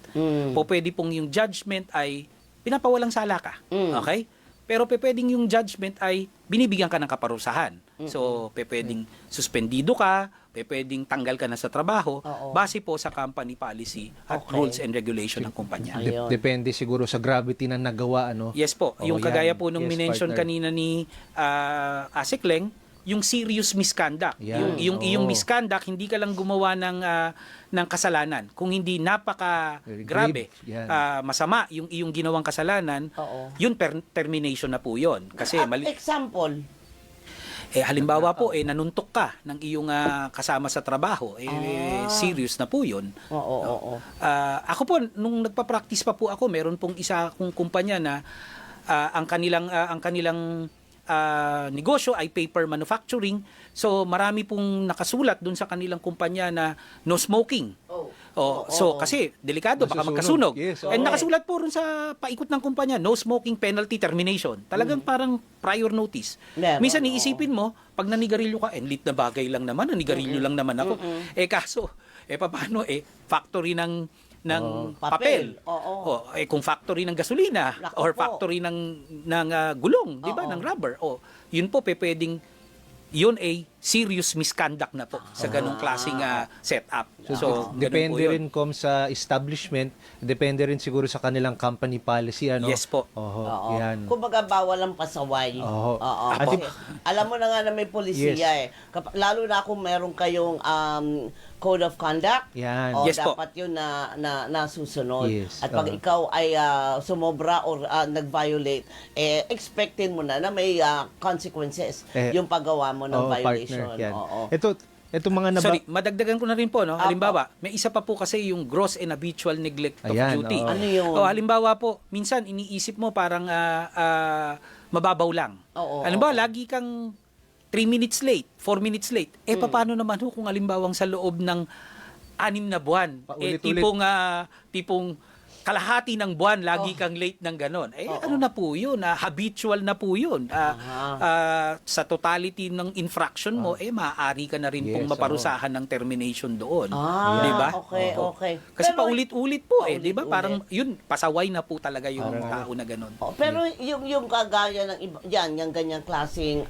Po pwede pong yung judgment ay pinapawalang sala ka. Okay? Pero pwedeng yung judgment ay binibigyan ka ng kaparusahan. So, pwedeng suspendido ka, pwedeng tanggal ka na sa trabaho, base po sa company policy at rules and regulation ng kumpanya. Ayun. Depende siguro sa gravity ng nagawa, ano? Yes po, yung yan. kagaya po nung Yes, minention partner. kanina ni Asik Leng, yung serious misconduct. Yan. Yung misconduct, hindi ka lang gumawa ng kasalanan. Kung hindi Very grabe, grave. Yan. masama yung iyong ginawang kasalanan, yun termination na po yun. Kasi Example. halimbawa po, nanuntok ka ng iyong kasama sa trabaho, serious na po yun. Oo. Ako po, nung nagpa-practice pa po ako, meron pong isa kong kumpanya na ang kanilang negosyo ay paper manufacturing. So marami pong nakasulat dun sa kanilang kumpanya na no smoking. So kasi delikado baka magkasunog. Yes, And nakasulat po rin sa paikot ng kumpanya, no smoking penalty termination. Talagang parang prior notice. Meron, Minsan iisipin mo, pag nanigarilyo ka, lit na bagay lang naman, nanigarilyo lang naman ako. Kaso, paano factory ng papel. Oo. Kung factory ng gasolina Naku or po. factory ng gulong, 'di ba, ng rubber. Yun po pwedeng yun ay serious misconduct na po sa ganung klaseng setup. So, ganun Depende po yun. rin sa establishment, depende rin siguro sa kanilang company policy, ano? Yes po. Oo. Yan. Kumbaga bawal ang pasaway. Oo. Kasi alam mo na nga na may polisiya lalo na kung meron kayong code of conduct. Yan. Yes po. dapat yun na nasusunod. Yes, At pag ikaw ay sumobra or nag-violate, expectin mo na may consequences yung paggawa mo ng violation. Partner, yan. Oo. Ito mga Sorry, madagdagan ko na rin po, no? Halimbawa, may isa pa po kasi yung gross and habitual neglect of Ayan, duty. oo. Ano yun? Halimbawa po, minsan iniisip mo parang mababaw lang. Halimbawa, lagi kang 3 minutes late, 4 minutes late. Paano naman kung halimbawang sa loob ng 6 na buwan, Paulit-ulit. tipong kalahati ng buwan, lagi kang late ng ganon. Ano na po yun? Habitual na po yun. Sa totality ng infraction mo, maaari ka na rin pong maparusahan ng termination doon. Di ba? Okay. Kasi Pero, paulit-ulit po di ba? paulit-ulit. Parang yun, pasaway na po talaga yung tao na ganon. Pero yung kagaya ng iba, yung ganyang klaseng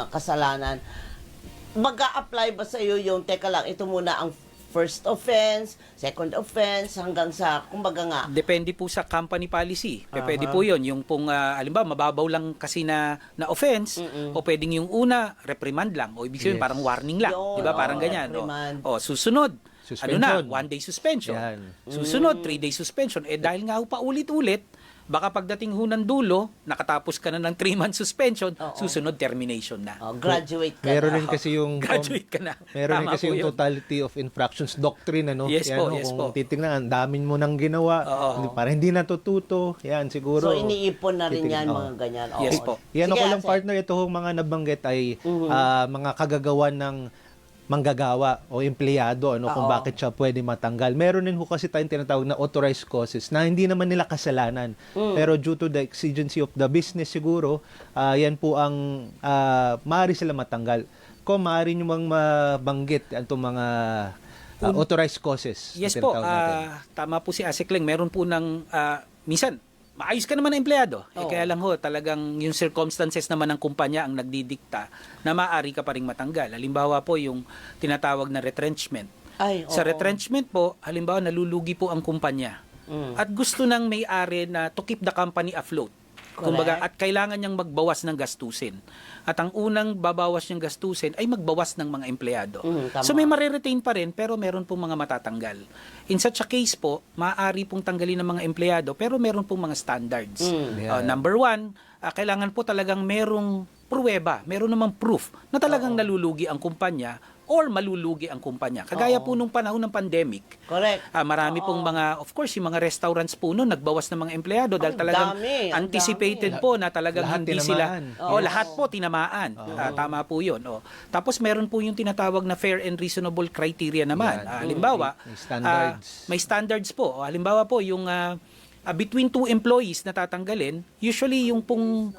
kasalanan, mag-a-apply ba sa iyo yung, teka lang, ito muna ang first offense, second offense, hanggang sa, kumbaga nga, Depende po sa company policy. Pwede po yun. Yung pong, halimbawa, mababaw lang kasi na offense, o pwedeng yung una, reprimand lang. O ibig sabihin, Yes. parang warning lang. Yun, Di ba? Parang ganyan. reprimand. Susunod. Suspension. Ano na? 1-day suspension. Yan. Susunod, 3-day suspension. Dahil nga pa ulit-ulit, baka pagdating ng dulo, nakatapos ka na ng 3-month suspension, susunod termination na. graduate ka Meron na. rin kasi yung Graduate ka na. Meron rin Tama kasi po yung yun. totality of infractions doctrine, ano? Yes po, Yan, yes kung po. titingnan, ang damin mo nang ginawa, para hindi natututo. Yan, siguro. So, iniipon na rin yan, titignan. mga ganyan. Yes po. Yan Sige, ako lang Ase. partner, ito hong mga nabanggit ay mga kagagawa ng manggagawa o empleyado kung bakit siya pwede matanggal. Meron din ho kasi tayong tinatawag na authorized causes na hindi naman nila kasalanan. Pero due to the exigency of the business siguro, yan po ang maaari sila matanggal. Kung maaari nyo mang mabanggit itong mga authorized causes. na Yes po, tinatawag natin. tama po si Asik Leng. Meron po ng, minsan, maayos ka naman na empleyado. Kaya lang talagang yung circumstances naman ng kumpanya ang nagdidikta na maaari ka pa rin matanggal. Halimbawa po yung tinatawag na retrenchment. Sa retrenchment po, halimbawa nalulugi po ang kumpanya. At gusto ng may-ari na to keep the company afloat. Kumbaga, at kailangan niyang magbawas ng gastusin. At ang unang babawas niyang gastusin ay magbawas ng mga empleyado. Tama. So may mariretain pa rin pero meron pong mga matatanggal. In such a case po, maaari pong tanggalin ng mga empleyado pero meron pong mga standards. Number 1, kailangan po talagang merong pruweba, meron namang proof na talagang nalulugi ang kumpanya or malulugi ang kumpanya. Kagaya po nung panahon ng pandemic. Correct. Marami pong mga, of course, yung mga restaurants po noon, nagbawas ng mga empleyado dahil talagang ang anticipated po na talagang Lahat hindi tinamaan. sila. Lahat po tinamaan. Tama po yun. Tapos meron po yung tinatawag na fair and reasonable criteria naman. Yan. Halimbawa, May standards. may standards po. Halimbawa po, yung between 2 employees na tatanggalin, usually yung pong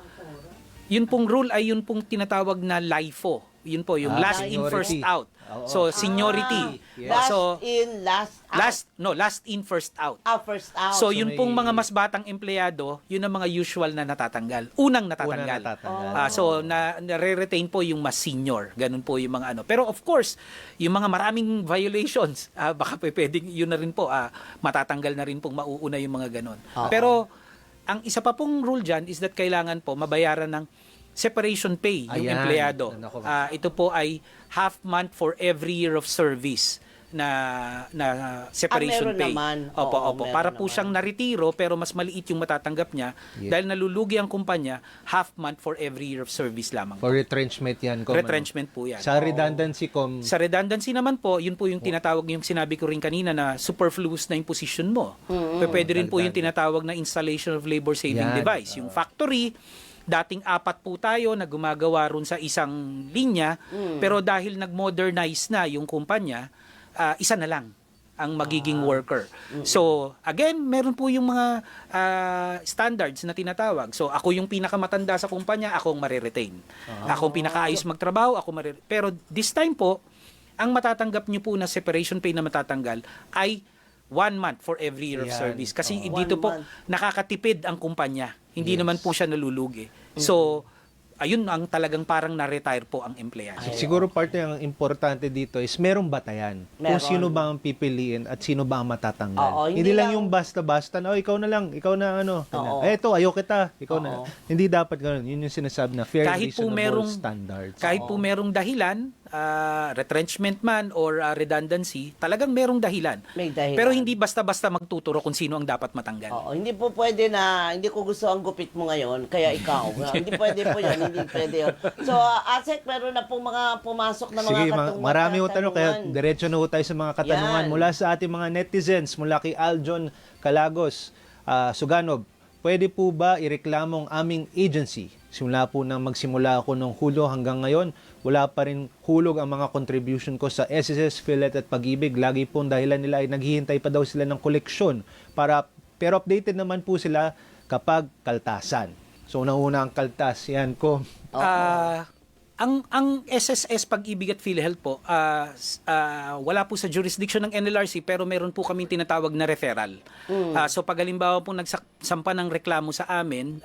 rule ay yung pong tinatawag na LIFO Yun po, yung last in, first Seniority. out. So, seniority. Last So, in, last out. last in, first out. First out. So, yun may- pong mga mas batang empleyado, yun ang mga usual na natatanggal. Unang natatanggal. So, nare-retain po yung mas senior. Ganun po yung mga ano. Pero of course, yung mga maraming violations, baka pwedeng yun na rin po, matatanggal na rin pong mauuna yung mga ganun. Pero, ang isa pa pong rule dyan is that kailangan po mabayaran ng separation pay yung Ayan. empleyado. Nako. Ito po ay half month for every year of service na separation meron pay. naman. Opo, Oo, opo. meron Para po naman. siyang naritiro pero mas maliit yung matatanggap niya dahil nalulugi ang kumpanya, half month for every year of service lamang. For retrenchment yan. Retrenchment po yan. Sa redundancy, Sa redundancy naman po, yun po yung tinatawag, yung sinabi ko rin kanina na superfluous na yung position mo. Pwede rin po yung tinatawag na installation of labor saving Yan. device. Yung factory, dating 4 po tayo na gumagawa ron sa isang linya, pero dahil nag-modernize na yung kumpanya, isa na lang ang magiging worker. So, again, meron po yung mga standards na tinatawag. So, ako yung pinakamatanda sa kumpanya, ako ang mariretain. Ako ang pinakaayos magtrabaho, ako Pero this time po, ang matatanggap nyo po na separation pay na matatanggal ay 1 month for every year of Yan. service. Kasi 1 dito po, month. nakakatipid ang kumpanya. Hindi naman po siya nalulugi. So, ayun ang talagang parang na-retire po ang empleyado. Siguro parte ang importante dito is merong batayan. Kung Meron. sino ba ang pipiliin at sino ba ang matatanggal. Oo, hindi hindi lang lang- yung basta-basta na, ikaw na lang, ikaw na ano. Oo. Ito, ayaw kita, ikaw na. Oo. Hindi dapat ganun. Yun yung sinasabi na fair, Kahit po reasonable merong- standards. Kahit po merong dahilan, retrenchment man or redundancy, talagang merong dahilan. May dahilan. Pero hindi basta-basta magtuturo kung sino ang dapat matanggal. Oo, hindi po pwede na, hindi ko gusto ang gupit mo ngayon, kaya ikaw. Hindi pwede po yun, hindi pwede yun. So, Asek, meron na pong mga pumasok na mga Sige, marami ho tanong, kaya katanungan. diretso na ho tayo sa mga katanungan. Yan. Mula sa ating mga netizens, mula kay Aljon Calagos, Suganov, pwede po ba ireklamo ang aming agency? Simula po nang magsimula ako ng Hulyo hanggang ngayon, wala pa rin hulog ang mga contribution ko sa SSS, Philet at Pag-ibig. Lagi po ang dahilan nila ay naghihintay pa daw sila ng koleksyon. Pero updated naman po sila kapag kaltasan. So, nauna ang kaltas. Yan ko. Ang SSS Pag-ibig at PhilHealth po, wala po sa jurisdiction ng NLRC pero meron po kaming tinatawag na referral. So pag halimbawa po nagsampa ng reklamo sa amin,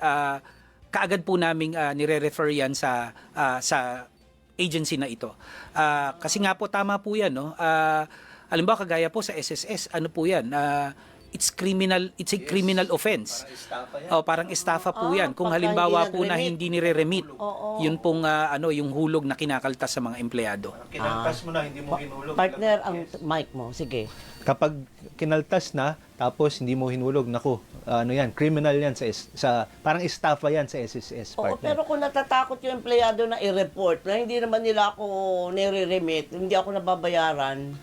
kaagad po naming nire-refer yan sa agency na ito. Kasi nga po tama po yan, no? Halimbawa kagaya po sa SSS, ano po yan? It's a criminal offense. Parang estafa po yan. Kung pagka halimbawa hindi po na nag-remit. hindi nire-remit, yun pong yung hulog na kinakaltas sa mga empleyado. Kinaltas mo na, hindi mo hinulog. Partner, ang mic mo. Sige. Kapag kinaltas na, tapos hindi mo hinulog, naku, yan, criminal yan sa parang estafa yan sa SSS, Oo, partner. pero kung natatakot yung empleyado na i-report na hindi naman nila ako nire-remit, hindi ako nababayaran.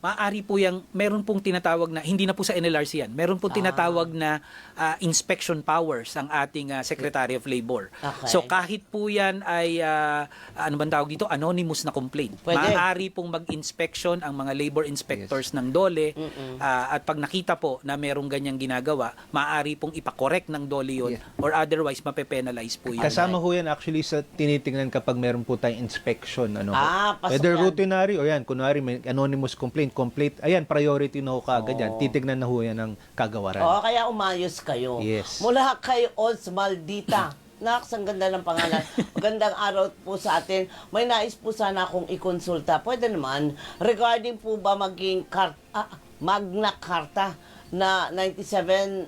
Maaari po yung, meron pong tinatawag na, hindi na po sa NLRC yan, meron pong tinatawag na inspection powers ang ating Secretary of Labor. Okay. So kahit po yan ay, ano bang tawag dito, anonymous na complaint. Pwede. Maaari pong mag-inspection ang mga labor inspectors ng DOLE at pag nakita po na merong ganyang ginagawa, maaari pong ipakorek ng DOLE yun or otherwise mape-penalize po yun. Kasama ho yan actually sa tinitingnan kapag meron po tayong inspection. Ano, Pasok whether yan. routinary o yan, kunwari may anonymous complaint, complete, ayan, priority na ho kaagad yan. Titignan na ho yan ng kagawaran. Oo, kaya umayos kayo. Yes. Mula kay Oz Maldita. Naks, ang ganda ng pangalan. Magandang araw po sa atin. May nais po sana akong ikonsulta. Pwede naman, regarding po ba maging Magna Carta na 9710,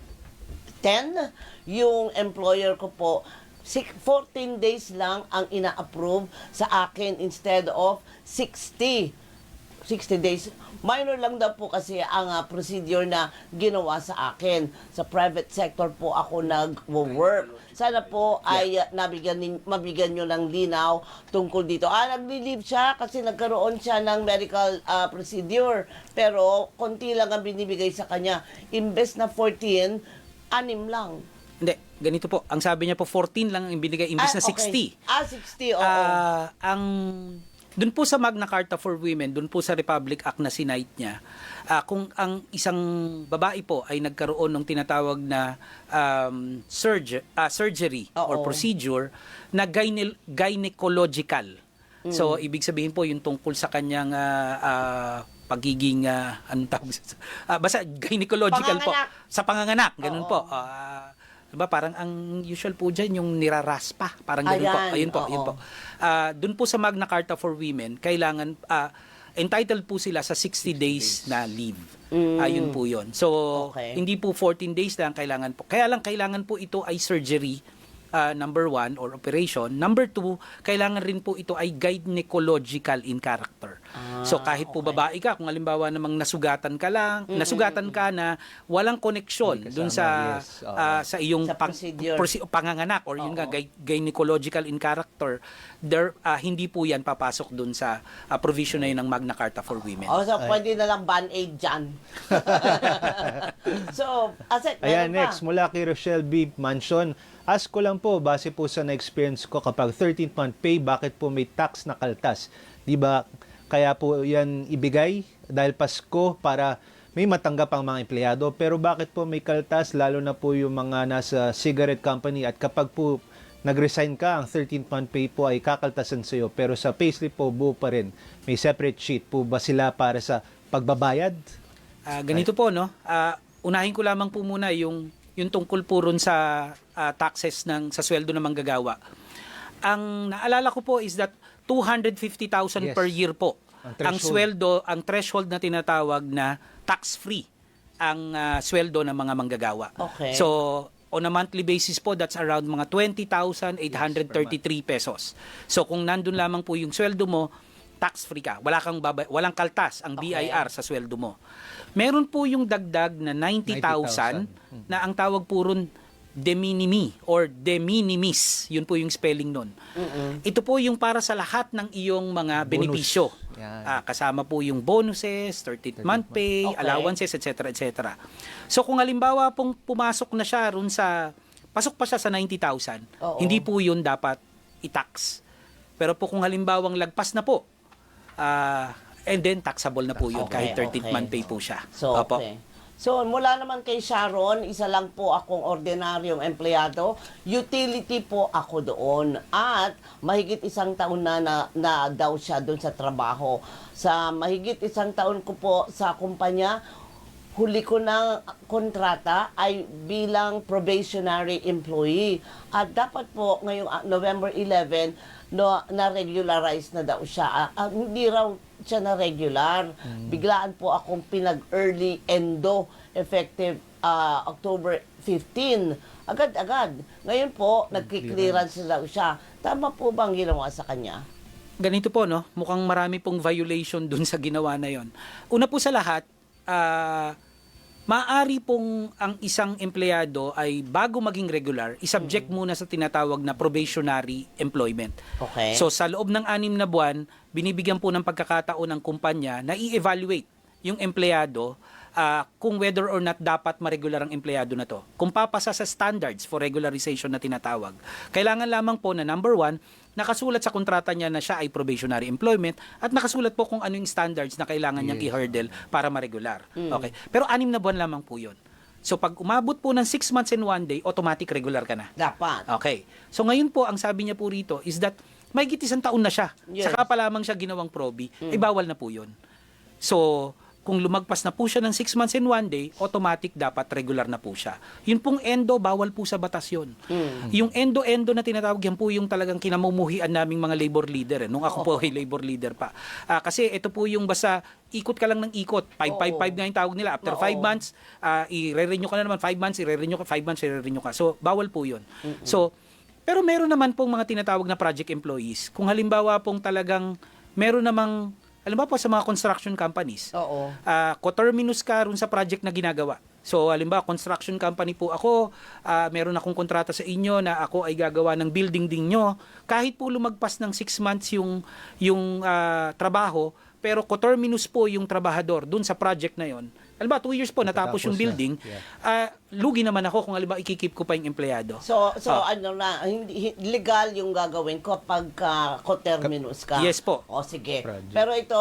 yung employer ko po, 14 days lang ang ina-approve sa akin instead of 60 days. Minor lang daw po kasi ang procedure na ginawa sa akin. Sa private sector po ako nag-work. Sana po ay mabigyan nyo ng linaw tungkol dito. Nagli-leave siya kasi nagkaroon siya ng medical procedure. Pero konti lang ang binibigay sa kanya. Imbes na 14, 6 lang. Hindi, ganito po. Ang sabi niya po, 14 lang ang binigay, imbes na 60. Okay. 60, oo. Doon po sa Magna Carta for Women, doon po sa Republic Act na sinight niya, kung ang isang babae po ay nagkaroon ng tinatawag na surgery or procedure na gynecological. So, ibig sabihin po yung tungkol sa kanyang pagiging, anong tawag basta gynecological po. Sa panganganak, ganun po. Diba, parang ang usual po dyan, yung niraraspa. Parang ganun po. Ayun po, ayun po. Doon po sa Magna Carta for Women, kailangan, entitled po sila sa 60 days na leave. Ayun po yun. So, hindi po 14 days lang kailangan po. Kaya lang kailangan po ito ay surgery, number 1, or operation. Number 2, kailangan rin po ito ay gynecological in character. So kahit po babae ka, kung halimbawa namang nasugatan ka lang, nasugatan ka na walang koneksyon dun sa sa iyong panganganak or yun nga gynecological in character, there hindi po yan papasok dun sa provision na yun ng Magna Carta for Women. So pwede na lang band-aid dyan. So, Ayan, next, mula kay Rochelle B. Mansion. Ask ko lang po, base po sa na-experience ko, kapag 13th month pay, bakit po may tax na kaltas? Di ba kaya po yan ibigay dahil Pasko para may matanggap ang mga empleyado? Pero bakit po may kaltas, lalo na po yung mga nasa cigarette company, at kapag po nag-resign ka, ang 13th month pay po ay kakaltasan sa iyo, pero sa payslip po buo pa rin. May separate sheet po ba sila para sa pagbabayad? Ganito po, no? Unahin ko lamang po muna yung tungkol po ron sa taxes sa sweldo ng manggagawa. Ang naalala ko po is that 250,000 per year po. Ang sweldo, ang threshold na tinatawag na tax-free ang sweldo ng mga manggagawa. So, on a monthly basis po, that's around mga 20,833 pesos. So, kung nandun lamang po yung sweldo mo, tax-free ka. Walang kaltas ang BIR sa sweldo mo. Meron po yung dagdag na 90,000 na ang tawag po ron de minimi or de minimis. Yun po yung spelling nun. Ito po yung para sa lahat ng iyong mga benepisyo. Kasama po yung bonuses, 13th month pay, allowances, etc. etc. So kung halimbawa pong pumasok na siya ron pasok pa siya sa 90,000, hindi po yun dapat i-tax. Pero po kung halimbawang lagpas na po, and then taxable na po yun kahit 13th month pay po siya. So, mula naman kay Sharon, isa lang po akong ordinaryong empleyado. Utility po ako doon. At mahigit isang taon na daw siya doon sa trabaho. Sa mahigit isang taon ko po sa kumpanya, huli ko ng kontrata ay bilang probationary employee. At dapat po ngayong November 11, na-regularize na daw siya. Hindi raw siya na regular. Biglaan po akong pinag-early endo effective October 15. Agad-agad. Ngayon po, nagki-clearance na daw siya. Tama po bang ginawa sa kanya? Ganito po, no? Mukhang marami pong violation dun sa ginawa na yon. Una po sa lahat, maaari pong ang isang empleyado ay bago maging regular, isubject muna sa tinatawag na probationary employment. So sa loob ng 6 na buwan, binibigyan po ng pagkakataon ng kumpanya na i-evaluate yung empleyado kung whether or not dapat ma-regular ang empleyado na to. Kung papasa sa standards for regularization na tinatawag. Kailangan lamang po na number 1, nakasulat sa kontrata niya na siya ay probationary employment at nakasulat po kung ano yung standards na kailangan niyang i-hurdle para ma-regular. Okay. Pero 6 na buwan lamang po yun. So pag umabot po ng 6 months and 1 day, automatic regular ka na. Dapat. Okay. So ngayon po, ang sabi niya po rito is that may isang taon na siya. Saka pa lamang siya ginawang proby, ay bawal na po yun. So, kung lumagpas na po siya ng 6 months and 1 day, automatic dapat regular na po siya. Yun pong endo, bawal po sa batas yun. Yung endo-endo na tinatawag, yan po yung talagang kinamumuhian naming mga labor leader. Nung ako po ay labor leader pa. Kasi ito po yung basta ikot ka lang ng ikot. 555 nga yung tawag nila. After 5 months, i-renew ka na naman. 5 months, i-renew ka. 5 months, i-renew ka. So, bawal po yun. So, pero meron naman pong mga tinatawag na project employees. Kung halimbawa pong talagang meron namang halimbawa po sa mga construction companies. Coterminous ka rin sa project na ginagawa. So, halimbawa, construction company po ako, meron akong kontrata sa inyo na ako ay gagawa ng building din nyo. Kahit po lumagpas ng 6 months yung trabaho, pero coterminous po yung trabahador dun sa project na yon, halimbawa 2 years po natapos yung Natapos na. building, lugi naman ako kung halimbawa ikikip ko pa yung empleyado. So ano na, hindi legal yung gagawin ko pag coterminus ka. Yes po. O sige. Project. Pero ito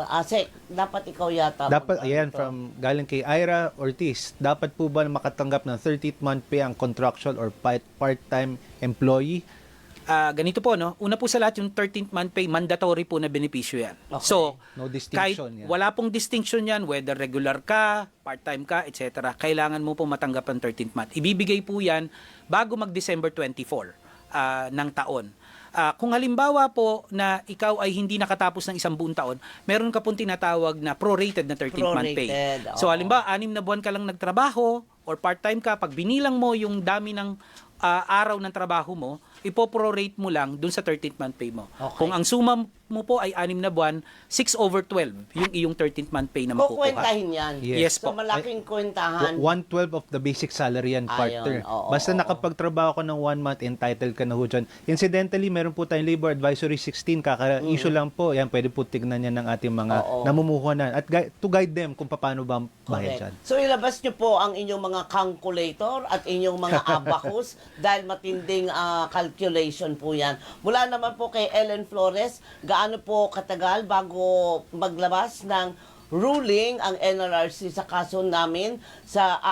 Asek, dapat ikaw yata. Dapat, mag- ayan, ito. from galing kay Ira Ortiz, dapat po ba makatanggap ng 13th month pay ang contractual or part-time employee? Ganito po, no? Una po sa lahat, yung 13th month pay, mandatory po na benepisyo yan. Okay. So, No kahit distinction yan. wala pong distinction yan, whether regular ka, part-time ka, etc., kailangan mo po matanggap ang 13th month. Ibibigay po yan bago mag-December 24 ng taon. Kung halimbawa po na ikaw ay hindi nakatapos ng isang buong taon, meron ka pong tinatawag na prorated na 13th month pay. Prorated, So oo. halimbawa, 6 na buwan ka lang nagtrabaho or part-time ka, pag binilang mo yung dami ng araw ng trabaho mo, ipoprorate mo lang dun sa 13th month pay mo. Okay. Kung ang suma mo po ay 6 na buwan, 6/12 yung iyong 13th month pay na makukuha. Kukwentahin yan. Yes So po. malaking kwentahan. 1/12 of the basic salary yan, partner. oo, Basta oo. nakapagtrabaho ka ng 1 month, entitled ka na ho dyan. Incidentally, meron po tayong Labor Advisory 16, kaka-issue lang po. Yan, pwede po tignan yan ng ating mga Oo. namumuhunan. At to guide them kung paano ba bayad dyan. Correct. So ilabas niyo po ang inyong mga calculator at inyong mga abacus dahil matinding calculation po yan. Mula naman po kay Ellen Flores, gaano po katagal bago maglabas ng ruling ang NLRC sa kaso namin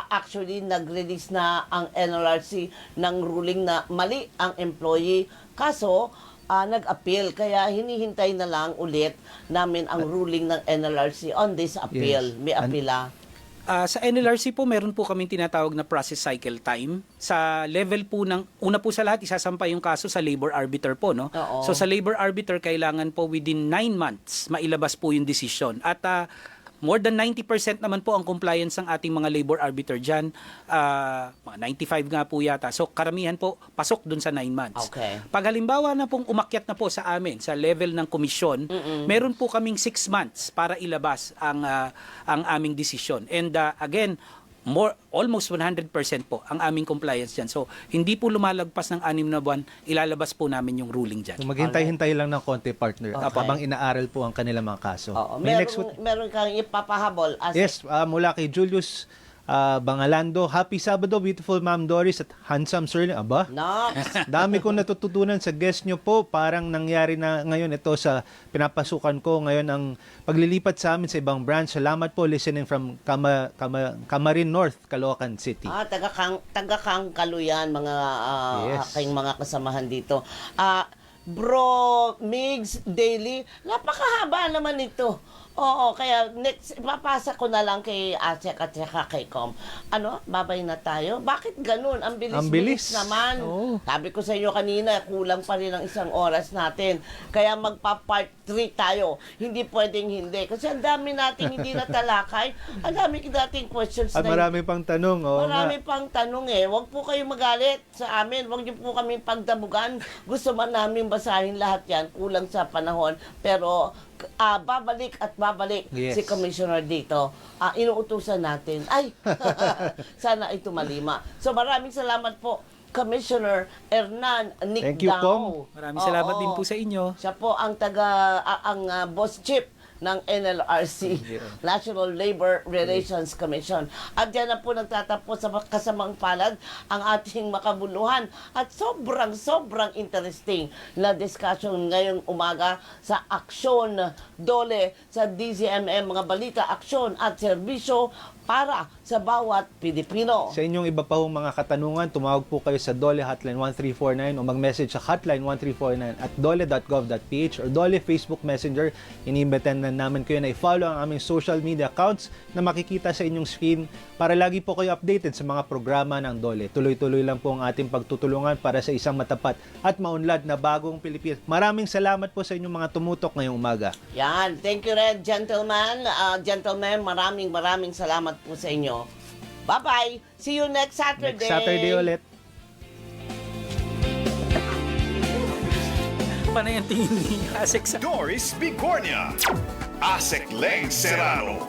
actually nag-release na ang NLRC ng ruling na mali ang employee, kaso nag-appeal, kaya hinihintay na lang ulit namin ang ruling ng NLRC on this appeal. Yes. May appeal Sa NLRC po, meron po kaming tinatawag na process cycle time. Sa level po ng, una po sa lahat, isasampa yung kaso sa labor arbiter po, no? Oo. So sa labor arbiter, kailangan po within 9 months, mailabas po yung decision. At more than 90% naman po ang compliance ng ating mga labor arbiter dyan. Mga 95 nga po yata. So karamihan po, pasok dun sa 9 months. Okay. Pag halimbawa na pong umakyat na po sa amin, sa level ng komisyon, meron po kaming 6 months para ilabas ang aming desisyon. And again, almost 100% po ang aming compliance dyan. So, hindi po lumalagpas ng 6 na buwan, ilalabas po namin yung ruling dyan. So maghintay-hintay lang ng konti, partner. Okay. Habang inaaral po ang kanilang mga kaso. Oo. May next Meron kang ipapahabol. Yes, mula kay Julius Bangalando. Happy Sabado, beautiful Ma'am Doris at handsome Sir. Aba, Nox. dami kong natututunan sa guest nyo po. Parang nangyari na ngayon ito sa pinapasukan ko. Ngayon ang paglilipat sa amin sa ibang branch. Salamat po listening from Camarin North, Caloocan City. Taga-kang kaluyan, mga Yes. aking mga kasamahan dito. Bro Migs Daily, napakahaba naman ito. Oo, kaya next, ipapasa ko na lang kay Asek at saka kay Com. Babay na tayo? Bakit ganun? Ang Ang bilis-bilis bilis. naman. Oo. Sabi ko sa inyo kanina, kulang pa rin ang 1 oras natin. Kaya magpa-part 3 tayo. Hindi pwedeng hindi. Kasi ang dami nating hindi natalakay. Ang dami nating questions At marami pang tanong. Oo Marami nga. pang tanong eh. Huwag po kayong magalit sa amin. Huwag niyo po kami pagdamugan. Gusto man namin basahin lahat yan. Kulang sa panahon. Pero babalik at babalik Yes. si Commissioner dito. Inuutusan natin. Ay, sana ay tumalima. So maraming salamat po, Commissioner Hernan Nicdao. Thank you, Com. Maraming salamat din po sa inyo. Siya po ang boss chief ng NLRC, National Labor Relations Commission. At yan na po nagtatapos sa kasamang palad ang ating makabuluhan at sobrang interesting na discussion ngayong umaga sa aksyon dole sa DZMM, mga balita, aksyon at serbisyo para sa bawat Pilipino. Sa inyong iba pa hong mga katanungan, tumawag po kayo sa Dole Hotline 1349 o mag-message sa Hotline 1349 at dole.gov.ph or Dole Facebook Messenger. Inimbitahan na namin kayo na i-follow ang aming social media accounts na makikita sa inyong screen para lagi po kayo updated sa mga programa ng Dole. Tuloy-tuloy lang po ang ating pagtutulungan para sa isang matapat at maunlad na bagong Pilipinas. Maraming salamat po sa inyong mga tumutok ngayong umaga. Yan. Thank you, Red. Gentlemen, maraming salamat po sa inyo. Bye-bye. See you next Saturday. Next Saturday ulit. Panay ang tingin ni Asek sa Doris Bigornia, Asek Leng Serrano.